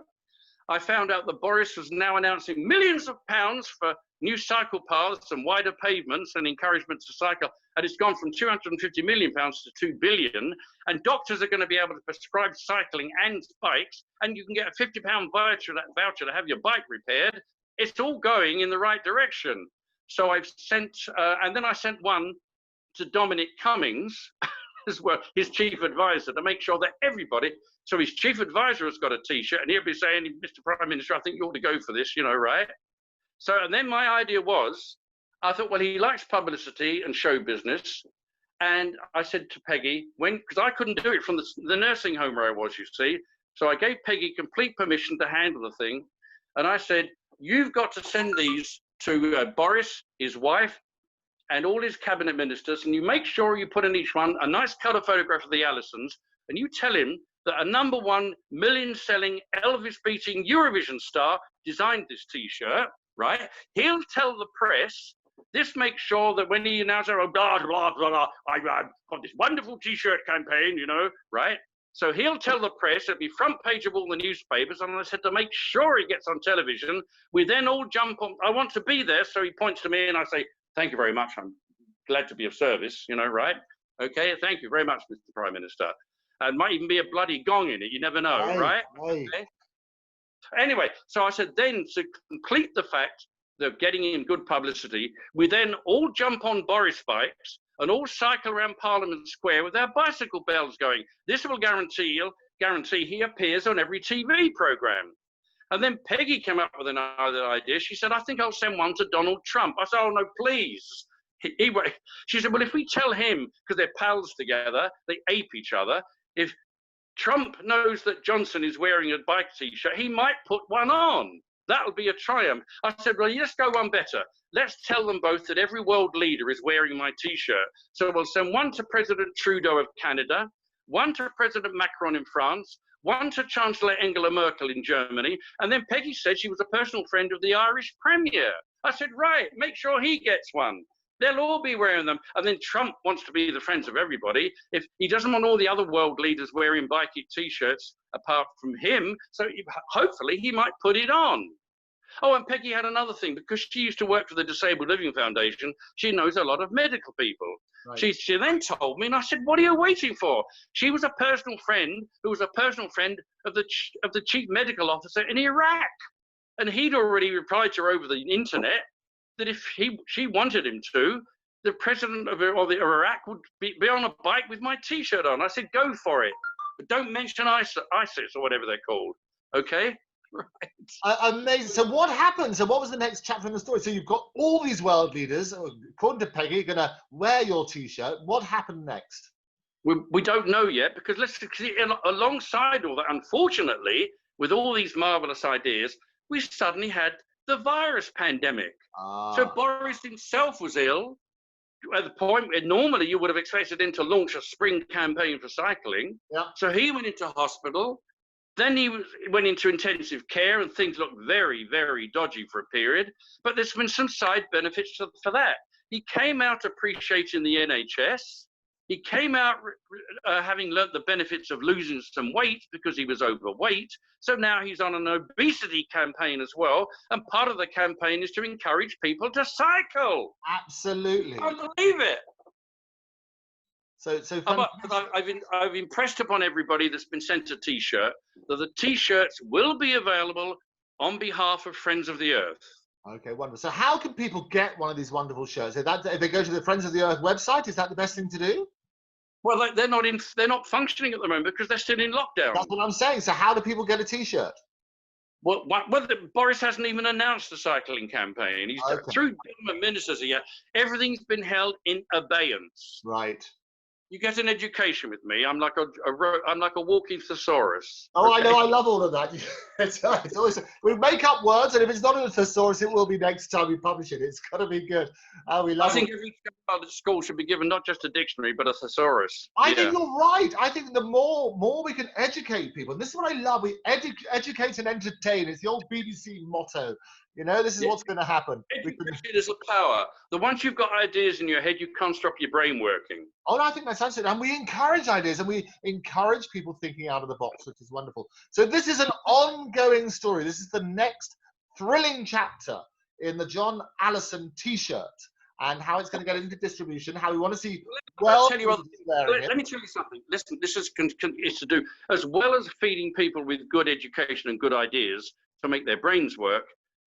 I found out that Boris was now announcing millions of pounds for new cycle paths and wider pavements and encouragement to cycle. And it's gone from 250 million pounds to 2 billion. And doctors are going to be able to prescribe cycling and bikes. And you can get a £50 voucher to have your bike repaired. It's all going in the right direction. So I've sent, and then I sent one to Dominic Cummings as well, his chief advisor, to make sure that everybody, so his chief advisor has got a T-shirt, and he'll be saying, Mr. Prime Minister, I think you ought to go for this, you know, right? So, and then my idea was, I thought, well, he likes publicity and show business. And I said to Peggy, because I couldn't do it from the nursing home where I was, you see. So I gave Peggy complete permission to handle the thing. And I said, you've got to send these to Boris, his wife, and all his cabinet ministers, and you make sure you put in each one a nice colour photograph of the Allisons, and you tell him that a #1 million-selling Elvis-beating Eurovision star designed this T-shirt, right? He'll tell the press. This makes sure that when he announces, oh, blah, blah, blah, blah, I've got this wonderful T-shirt campaign, you know, right? So he'll tell the press, it'll be front page of all the newspapers, and I said to make sure he gets on television. We then all jump on, I want to be there, so he points to me and I say, thank you very much. I'm glad to be of service, you know, right? Okay, thank you very much, Mr. Prime Minister. And might even be a bloody gong in it. You never know, right? Okay. Anyway, so I said then to complete the fact of getting in good publicity, we then all jump on Boris bikes and all cycle around Parliament Square with our bicycle bells going. This will guarantee he appears on every TV programme. And then Peggy came up with another idea. She said, I think I'll send one to Donald Trump. I said, oh, no, please. She said, well, if we tell him, because they're pals together, they ape each other, if Trump knows that Johnson is wearing a bike T-shirt, he might put one on. That'll be a triumph. I said, well, let's go one better. Let's tell them both that every world leader is wearing my T-shirt. So we'll send one to President Trudeau of Canada, one to President Macron in France, one to Chancellor Angela Merkel in Germany, and then Peggy said she was a personal friend of the Irish Premier. I said, right, make sure he gets one. They'll all be wearing them. And then Trump wants to be the friends of everybody. If he doesn't want all the other world leaders wearing bikey T-shirts apart from him, so hopefully he might put it on. Oh, and Peggy had another thing, because she used to work for the Disabled Living Foundation, she knows a lot of medical people. Right. She then told me, and I said, what are you waiting for? She was a personal friend who was a personal friend of the chief medical officer in Iraq. And he'd already replied to her over the internet that if she wanted him to, the president of Iraq would be on a bike with my T-shirt on. I said, go for it. But don't mention ISIS or whatever they're called, okay? Amazing. So what happened? So what was the next chapter in the story? So you've got all these world leaders, according to Peggy, you're going to wear your T-shirt. What happened next? We don't know yet, because alongside all that, unfortunately, with all these marvelous ideas, we suddenly had the virus pandemic. So Boris himself was ill at the point where normally you would have expected him to launch a spring campaign for cycling. Yeah. So he went into hospital. Then he went into intensive care, and things looked very, very dodgy for a period. But there's been some side benefits for that. He came out appreciating the NHS. He came out having learnt the benefits of losing some weight because he was overweight. So now he's on an obesity campaign as well. And part of the campaign is to encourage people to cycle. Absolutely. I can't believe it. So I've impressed upon everybody that's been sent a T-shirt that the T-shirts will be available on behalf of Friends of the Earth. Okay, wonderful. So how can people get one of these wonderful shirts? If they go to the Friends of the Earth website, is that the best thing to do? Well, they're not functioning at the moment because they're still in lockdown. That's what I'm saying. So how do people get a T-shirt? Well, Boris hasn't even announced the cycling campaign. He's through government ministers here. Everything's been held in abeyance. Right. You get an education with me. I'm like a walking thesaurus. Oh, okay? I know. I love all of that. It's always, we make up words, and if it's not a thesaurus, it will be next time we publish it. It's got to be good. We love I think every child at school should be given not just a dictionary, but a thesaurus. I think you're right. I think the more we can educate people, and this is what I love. We educate and entertain. It's the old BBC motto. You know, this is what's going to happen. Education is a power. Once you've got ideas in your head, you can't stop your brain working. Oh, I think that's absolutely. And we encourage ideas, and we encourage people thinking out of the box, which is wonderful. So this is an ongoing story. This is the next thrilling chapter in the John Allison T-shirt, and how it's going to get into distribution, how we want to see. Let me tell you something. Listen, this is to do, as well as feeding people with good education and good ideas to make their brains work.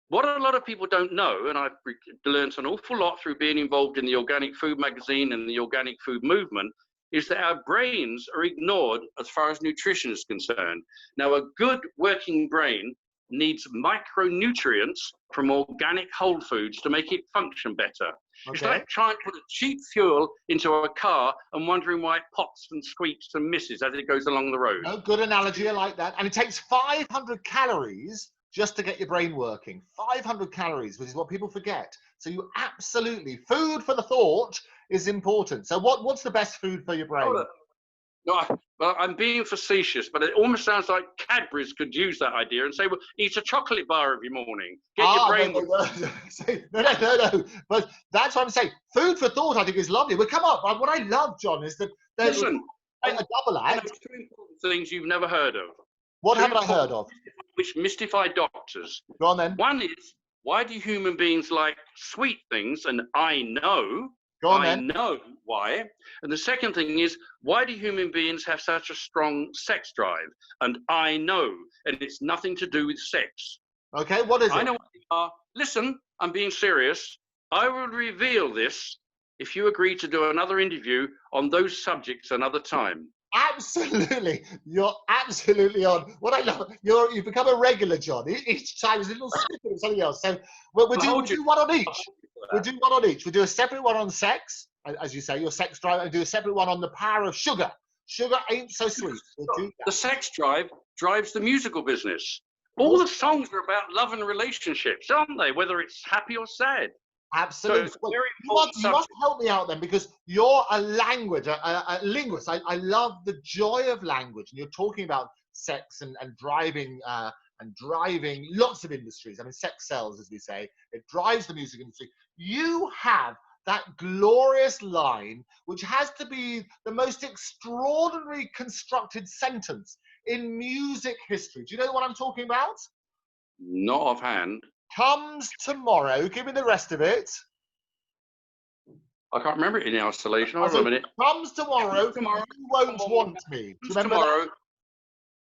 What a lot of people don't know, and I've learned an awful lot through being involved in the organic food magazine and the organic food movement, is that our brains are ignored as far as nutrition is concerned. Now, a good working brain needs micronutrients from organic whole foods to make it function better. Okay. It's like trying to put a cheap fuel into a car and wondering why it pops and squeaks and misses as it goes along the road. Oh, good analogy, I like that. And it takes 500 calories just to get your brain working. 500 calories, which is what people forget. So you absolutely, food for the thought is important. So what's the best food for your brain? No, I'm being facetious, but it almost sounds like Cadbury's could use that idea and say, well, eat a chocolate bar every morning. Get your brain... No. But that's what I'm saying. Food for thought, I think, is lovely. We'll come up. What I love, John, is that there's a double act. Two important things you've never heard of. What haven't I heard of? Which mystify doctors. Go on then. One is, why do human beings like sweet things? And I know. Go on I then. know why. And the second thing is, why do human beings have such a strong sex drive? And I know. And it's nothing to do with sex. Okay, what is it? I know what they are. Listen, I'm being serious. I will reveal this if you agree to do another interview on those subjects another time. Absolutely, you're absolutely on. What I love, you've become a regular, John. Each time is a little snippet of something else. So we'll do one on each. We'll do one on each. We'll do a separate one on sex, as you say, your sex drive, and do a separate one on the power of sugar. Sugar ain't so sweet. We'll do that. The sex drive drives the musical business. All the songs are about love and relationships, aren't they? Whether it's happy or sad. Absolutely. So well, you must help me out then, because you're a linguist. I love the joy of language, and you're talking about sex and driving lots of industries. I mean, sex sells, as we say. It drives the music industry. You have that glorious line, which has to be the most extraordinary constructed sentence in music history. Do you know what I'm talking about? Not offhand. Comes tomorrow. Give me the rest of it. I can't remember it in isolation. Hold on a minute. Comes tomorrow. You won't want me.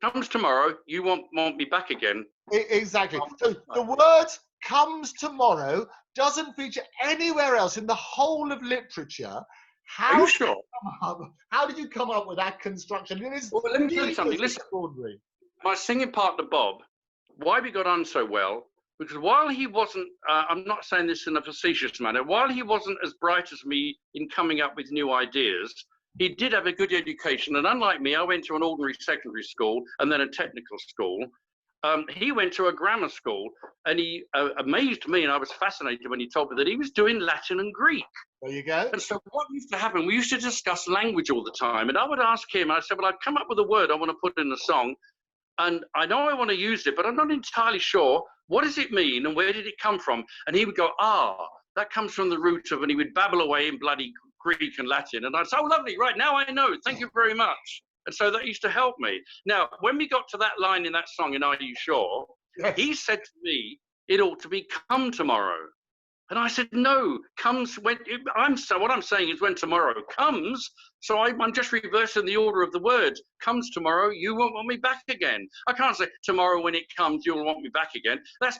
Comes tomorrow. You won't want me back again. Exactly. So the word "comes tomorrow" doesn't feature anywhere else in the whole of literature. Are you sure? How did you come up with that construction? Well, let me tell you something. Listen, my singing partner Bob why we got on so well, because while he wasn't, I'm not saying this in a facetious manner, while he wasn't as bright as me in coming up with new ideas, he did have a good education. And unlike me, I went to an ordinary secondary school and then a technical school. He went to a grammar school, and he amazed me, and I was fascinated when he told me that he was doing Latin and Greek. There you go. And so what used to happen, we used to discuss language all the time, and I would ask him, I said, well, I've come up with a word I want to put in the song, and I know I want to use it, but I'm not entirely sure. What does it mean, and where did it come from? And he would go, that comes from the root of, and he would babble away in bloody Greek and Latin. And I'd say, oh, lovely, right, now I know, thank you very much. And so that used to help me. Now, when we got to that line in that song, in Are You Sure? Yes. He said to me, it ought to be come tomorrow. And I said, no, comes when, what I'm saying is when tomorrow comes, so I'm just reversing the order of the words. Comes tomorrow, you won't want me back again. I can't say tomorrow when it comes, you'll want me back again. That's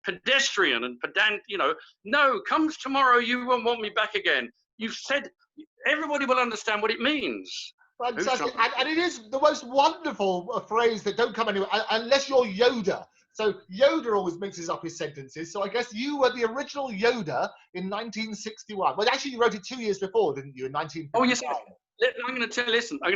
pedestrian and pedant, you know. No, comes tomorrow, you won't want me back again. You've said, everybody will understand what it means. Fantastic. And it is the most wonderful phrase that don't come anywhere, unless you're Yoda. So Yoda always mixes up his sentences. So I guess you were the original Yoda in 1961. Well, actually, you wrote it 2 years before, didn't you, in 1959? Oh, yes. I'm going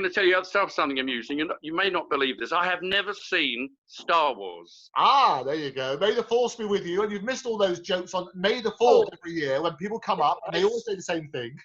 to tell you something amusing. You may not believe this. I have never seen Star Wars. Ah, there you go. May the Force be with you. And you've missed all those jokes on May the 4th every year when people come up and they all say the same thing.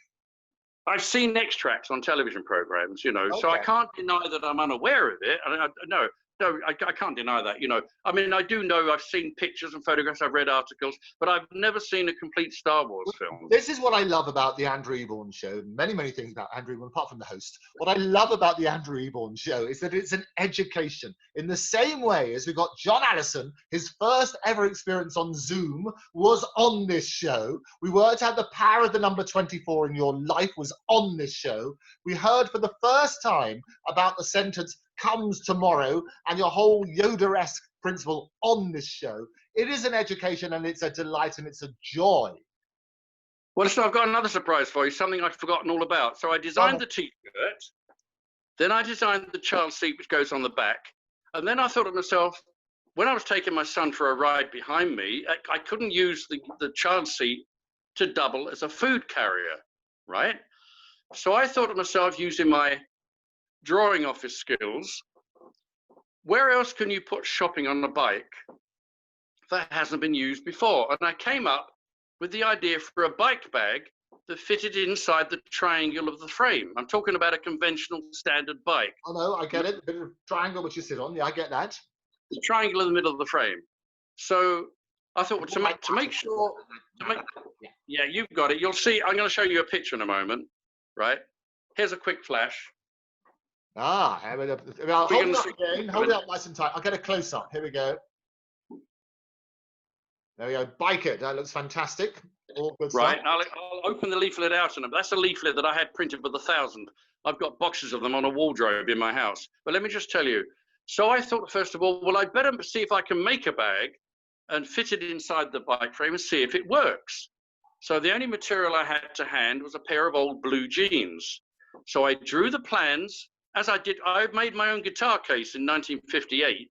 I've seen extracts on television programs, you know, so I can't deny that I'm unaware of it. No, I can't deny that, you know. I mean, I do know I've seen pictures and photographs, I've read articles, but I've never seen a complete Star Wars film. This is what I love about the Andrew Eborn show. Many, many things about Andrew Eborn, apart from the host. What I love about the Andrew Eborn show is that it's an education. In the same way as we got John Allison, his first ever experience on Zoom was on this show. We worked out the power of the number 24 in your life was on this show. We heard for the first time about the sentence, comes tomorrow, and your whole Yoda-esque principle on this show. It is an education, and it's a delight, and it's a joy. Well, so I've got another surprise for you, something I've forgotten all about. So I designed the T-shirt, then I designed the child seat, which goes on the back, and then I thought to myself, when I was taking my son for a ride behind me, I couldn't use the child seat to double as a food carrier, right? So I thought to myself, using my drawing office skills, where else can you put shopping on a bike that hasn't been used before? And I came up with the idea for a bike bag that fitted inside the triangle of the frame. I'm talking about a conventional standard bike. Oh no, I get it. A bit of triangle which you sit on. Yeah, I get that. The triangle in the middle of the frame. So I thought, well, to make sure, yeah, you've got it. You'll see. I'm going to show you a picture in a moment, right? Here's a quick flash. Ah, hold it up again. Hold it up nice and tight. I'll get a close up. Here we go. There we go. Bike it. That looks fantastic. All good right. stuff. I'll open the leaflet out. And that's a leaflet that I had printed for the 1,000. I've got boxes of them on a wardrobe in my house. But let me just tell you. So I thought, first of all, well, I'd better see if I can make a bag and fit it inside the bike frame and see if it works. So the only material I had to hand was a pair of old blue jeans. So I drew the plans. As I did, I made my own guitar case in 1958.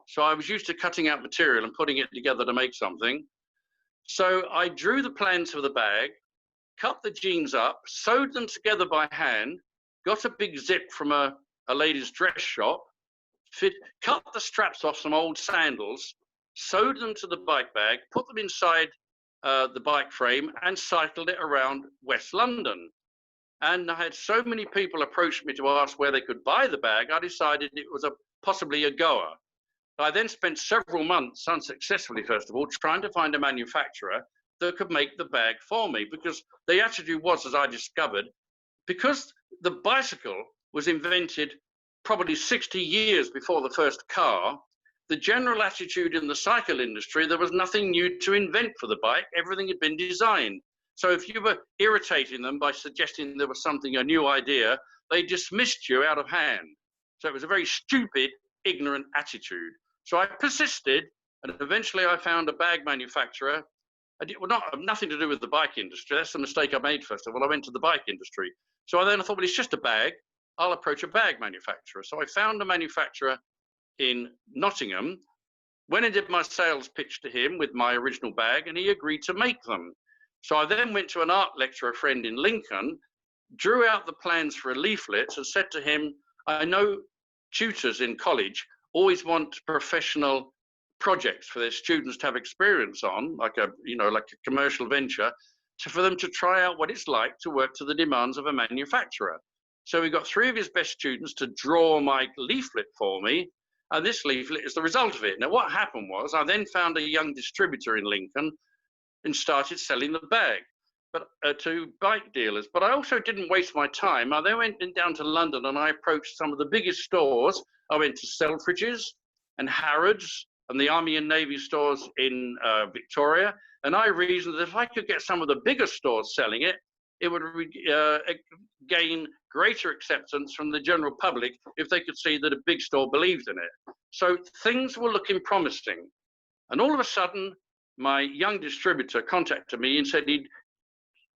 So I was used to cutting out material and putting it together to make something. So I drew the plans for the bag, cut the jeans up, sewed them together by hand, got a big zip from a lady's dress shop, cut the straps off some old sandals, sewed them to the bike bag, put them inside the bike frame, and cycled it around West London. And I had so many people approach me to ask where they could buy the bag, I decided it was possibly a goer. I then spent several months, unsuccessfully first of all, trying to find a manufacturer that could make the bag for me, because the attitude was, as I discovered, because the bicycle was invented probably 60 years before the first car, the general attitude in the cycle industry, there was nothing new to invent for the bike, everything had been designed. So if you were irritating them by suggesting there was something, a new idea, they dismissed you out of hand. So it was a very stupid, ignorant attitude. So I persisted, and eventually I found a bag manufacturer. Nothing to do with the bike industry. That's the mistake I made first of all. I went to the bike industry. So I thought, well, it's just a bag. I'll approach a bag manufacturer. So I found a manufacturer in Nottingham went and did my sales pitch to him with my original bag, and he agreed to make them. So I then went to an art lecturer friend in Lincoln, drew out the plans for a leaflet, and said to him, I know tutors in college always want professional projects for their students to have experience on, like a commercial venture, for them to try out what it's like to work to the demands of a manufacturer. So we got 3 of his best students to draw my leaflet for me, and this leaflet is the result of it. Now, what happened was I then found a young distributor in Lincoln and started selling the bag to bike dealers. But I also didn't waste my time. I then went down to London and I approached some of the biggest stores. I went to Selfridges and Harrods and the Army and Navy stores in Victoria. And I reasoned that if I could get some of the bigger stores selling it, it would gain greater acceptance from the general public if they could see that a big store believed in it. So things were looking promising. And all of a sudden, my young distributor contacted me and said he'd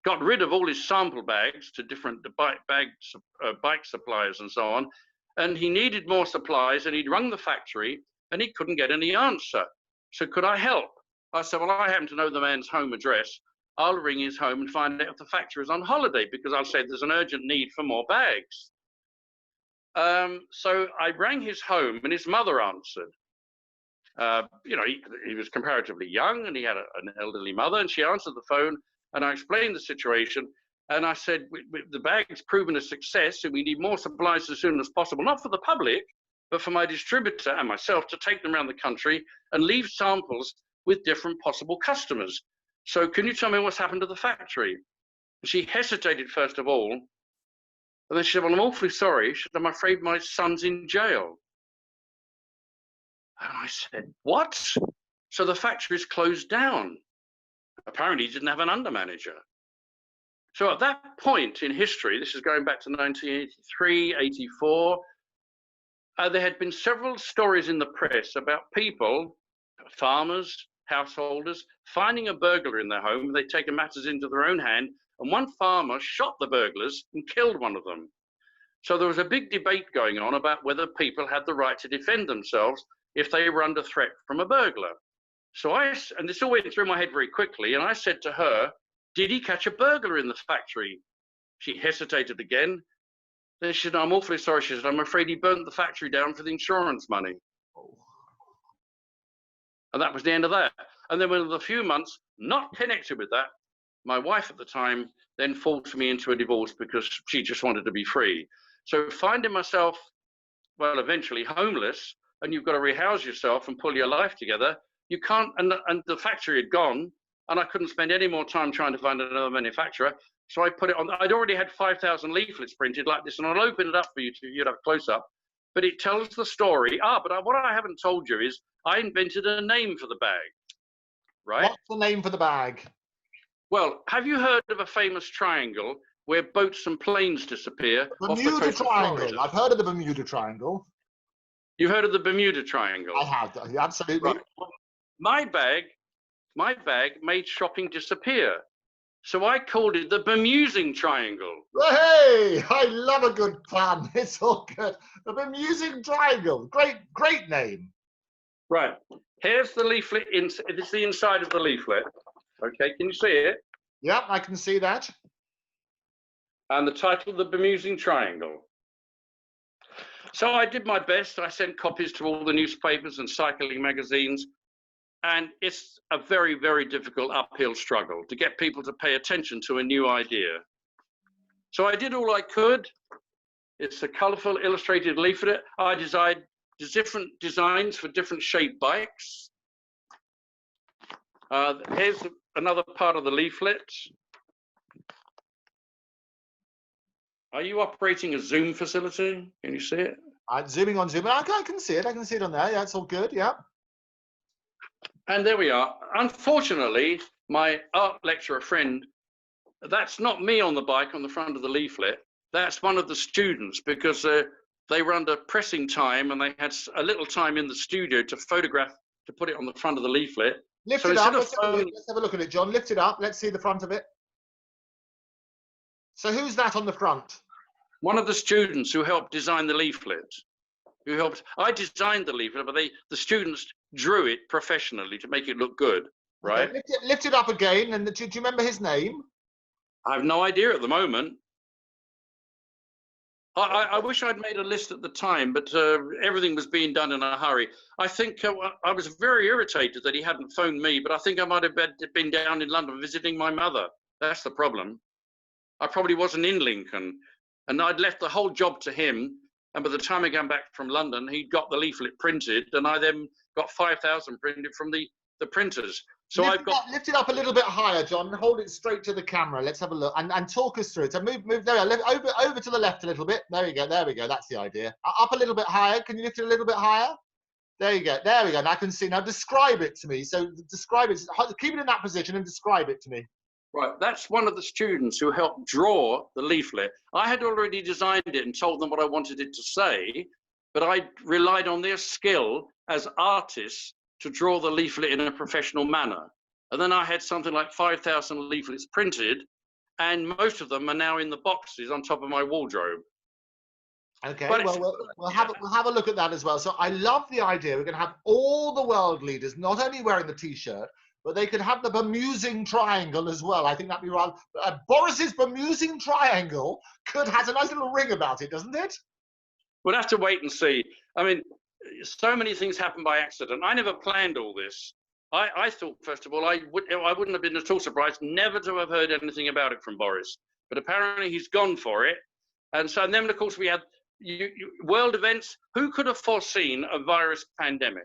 got rid of all his sample bags to different bike suppliers and so on. And he needed more supplies, and he'd rung the factory and he couldn't get any answer. So could I help? I said, well, I happen to know the man's home address. I'll ring his home and find out if the factory is on holiday, because I'll say there's an urgent need for more bags. So I rang his home and his mother answered. He was comparatively young and he had an elderly mother, and she answered the phone and I explained the situation. And I said, the bag's proven a success and we need more supplies as soon as possible, not for the public, but for my distributor and myself to take them around the country and leave samples with different possible customers. So can you tell me what's happened to the factory? She hesitated first of all, and then she said, well, I'm awfully sorry. She said, I'm afraid my son's in jail. And I said, what? So the factory's closed down. Apparently he didn't have an under manager. So at that point in history, this is going back to 1983, 84, there had been several stories in the press about people, farmers, householders, finding a burglar in their home. They'd taken matters into their own hand, and one farmer shot the burglars and killed one of them. So there was a big debate going on about whether people had the right to defend themselves if they were under threat from a burglar. So and this all went through my head very quickly, and I said to her, did he catch a burglar in the factory? She hesitated again. Then she said, I'm awfully sorry. She said, I'm afraid he burnt the factory down for the insurance money. And that was the end of that. And then within a few months, not connected with that, my wife at the time then forced me into a divorce because she just wanted to be free. So finding myself, well, eventually homeless, and you've got to rehouse yourself and pull your life together, you can't, and the factory had gone, and I couldn't spend any more time trying to find another manufacturer. So I put it on. I'd already had 5,000 leaflets printed like this, and I'll open it up for you you'd have a close up. But it tells the story. But what I haven't told you is I invented a name for the bag, right? What's the name for the bag? Well, have you heard of a famous triangle where boats and planes disappear? Bermuda Triangle. I've heard of the Bermuda Triangle. You've heard of the Bermuda Triangle? I have, absolutely. Right. My bag made shopping disappear. So I called it the Bemusing Triangle. Hey, I love a good pun. It's all good. The Bemusing Triangle. Great name. Right. Here's the leaflet. This is the inside of the leaflet. Okay, can you see it? Yep, I can see that. And the title, The Bemusing Triangle. So I did my best. I sent copies to all the newspapers and cycling magazines. And it's a very, very difficult uphill struggle to get people to pay attention to a new idea. So I did all I could. It's a colorful illustrated leaflet. I designed different designs for different shaped bikes. Here's another part of the leaflet. Are you operating a Zoom facility? Can you see it? I'm zooming on Zoom. I can see it. I can see it on there. Yeah, it's all good. Yeah. And there we are. Unfortunately, my art lecturer friend, that's not me on the bike on the front of the leaflet. That's one of the students, because they were under pressing time and they had a little time in the studio to photograph, to put it on the front of the leaflet. Lift it up. Let's have a look at it, John. Lift it up. Let's see the front of it. So who's that on the front? One of the students who helped design the leaflet. I designed the leaflet, but the students drew it professionally to make it look good, right? Okay, lift it up again. And do you remember his name? I have no idea at the moment. I wish I'd made a list at the time, but everything was being done in a hurry. I think I was very irritated that he hadn't phoned me, but I think I might have been down in London visiting my mother. That's the problem. I probably wasn't in Lincoln, and I'd left the whole job to him. And by the time I came back from London, he'd got the leaflet printed, and I then got 5,000 printed from the printers. So lift it up a little bit higher, John. Hold it straight to the camera. Let's have a look and talk us through it. So move there, over to the left a little bit. There we go. There we go. That's the idea. Up a little bit higher. Can you lift it a little bit higher? There you go. There we go. Now I can see. Now describe it to me. So describe it. Keep it in that position and describe it to me. Right. That's one of the students who helped draw the leaflet. I had already designed it and told them what I wanted it to say, but I relied on their skill as artists to draw the leaflet in a professional manner. And then I had something like 5,000 leaflets printed, and most of them are now in the boxes on top of my wardrobe. Okay, well, we'll have a look at that as well. So I love the idea. We're going to have all the world leaders not only wearing the T-shirt, but they could have the bemusing triangle as well. I think that'd be rather... Boris's bemusing triangle has a nice little ring about it, doesn't it? We'll have to wait and see. I mean, so many things happen by accident. I never planned all this. I thought, first of all, I wouldn't have been at all surprised never to have heard anything about it from Boris. But apparently he's gone for it. And so then, of course, we had world events. Who could have foreseen a virus pandemic?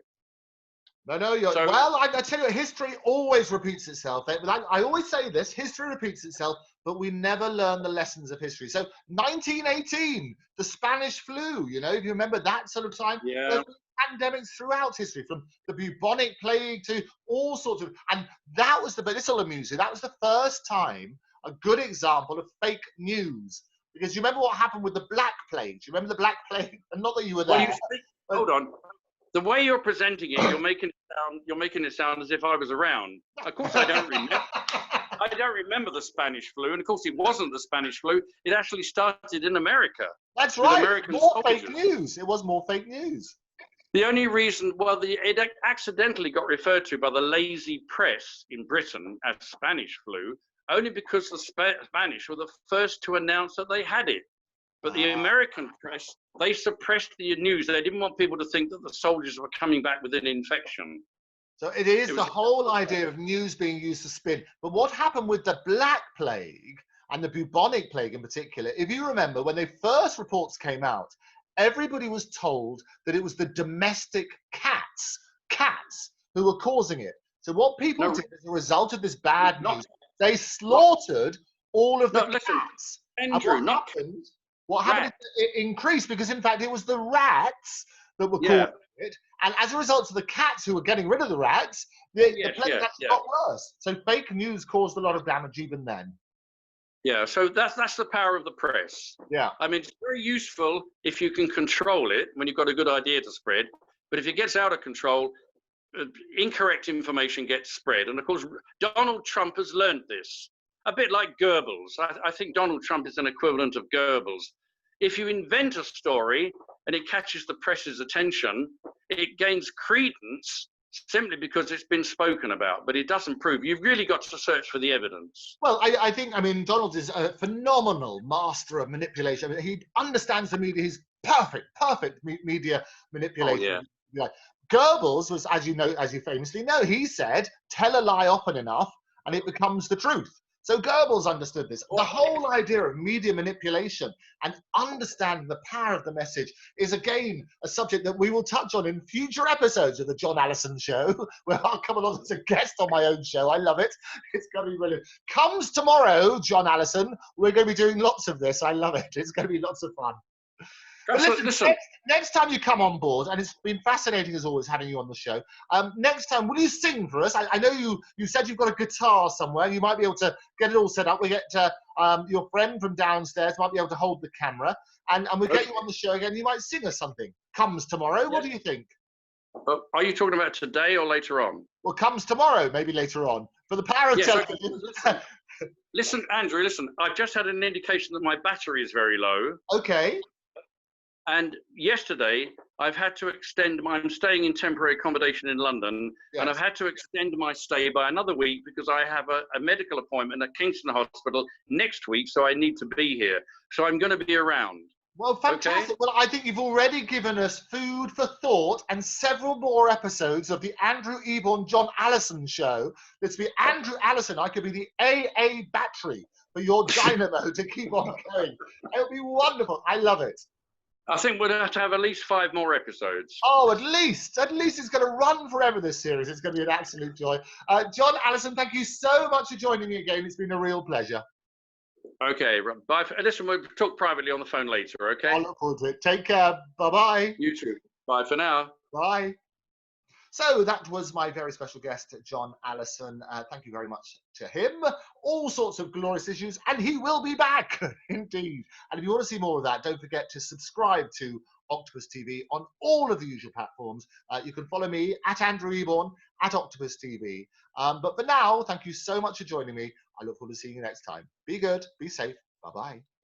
No, well, I tell you, history always repeats itself. I always say this, history repeats itself, but we never learn the lessons of history. So 1918, the Spanish flu, you know, if you remember that sort of time, yeah. There's been pandemics throughout history, from the bubonic plague to all sorts of, and that was this will amuse you, that was the first time, a good example of fake news. Because you remember what happened with the Black Plague? Do you remember the Black Plague? And not that you were there. Hold on. The way you're presenting it, you're making it sound as if I was around. Of course, I don't remember. I don't remember the Spanish flu, and of course, it wasn't the Spanish flu. It actually started in America. That's right. More fake news. It was more fake news. The only reason, it accidentally got referred to by the lazy press in Britain as Spanish flu, only because the Spanish were the first to announce that they had it. But the American press, they suppressed the news. They didn't want people to think that the soldiers were coming back with an infection. So it is the whole idea of news being used to spin. But what happened with the Black Plague and the bubonic plague in particular, if you remember, when the first reports came out, everybody was told that it was the domestic cats who were causing it. So what people did as a result of this bad news, they slaughtered all of the cats. Andrew, what happened is it increased, because in fact it was the rats that were causing it, and as a result of the cats who were getting rid of the rats, the plague actually got worse. So fake news caused a lot of damage even then. Yeah, so that's the power of the press. Yeah, I mean, it's very useful if you can control it when you've got a good idea to spread, but if it gets out of control, incorrect information gets spread. And of course, Donald Trump has learned this. A bit like Goebbels. I think Donald Trump is an equivalent of Goebbels. If you invent a story and it catches the press's attention, it gains credence simply because it's been spoken about, but it doesn't prove. You've really got to search for the evidence. Well, I think, Donald is a phenomenal master of manipulation. I mean, he understands the media. He's perfect media manipulation. Oh, yeah. Goebbels was, as you famously know, he said, tell a lie often enough and it becomes the truth. So Goebbels understood this. The whole idea of media manipulation and understanding the power of the message is, again, a subject that we will touch on in future episodes of the John Allison Show, where I'll come along as a guest on my own show. I love it. It's going to be brilliant. Comes tomorrow, John Allison. We're going to be doing lots of this. I love it. It's going to be lots of fun. But listen. Next time you come on board, and it's been fascinating as always having you on the show, next time, will you sing for us? I know you said you've got a guitar somewhere. You might be able to get it all set up. We get your friend from downstairs might be able to hold the camera, and we'll get you on the show again. You might sing us something. Comes tomorrow. Yeah. What do you think? Are you talking about today or later on? Well, comes tomorrow, maybe later on. For the power of television. Listen, Andrew, I've just had an indication that my battery is very low. Okay. And yesterday, I've had to extend I'm staying in temporary accommodation in London, Yes. and I've had to extend my stay by another week because I have a medical appointment at Kingston Hospital next week, so I need to be here. So I'm going to be around. Well, fantastic. Okay? Well, I think you've already given us food for thought and several more episodes of the Andrew Eborn John Allison show. Let's be Andrew Allison. I could be the AA battery for your dynamo to keep on going. It would be wonderful. I love it. I think we'll have to have at least 5 more episodes. Oh, at least it's going to run forever, this series. It's going to be an absolute joy. John Allison, thank you so much for joining me again. It's been a real pleasure. Okay, bye. Listen, we'll talk privately on the phone later, okay? I look forward to it. Take care. Bye-bye. You too. Bye for now. Bye. So that was my very special guest, John Allison. Thank you very much to him. All sorts of glorious issues, and he will be back, indeed. And if you want to see more of that, don't forget to subscribe to Octopus TV on all of the usual platforms. You can follow me at Andrew Eborn, at Octopus TV. But for now, thank you so much for joining me. I look forward to seeing you next time. Be good, be safe. Bye-bye.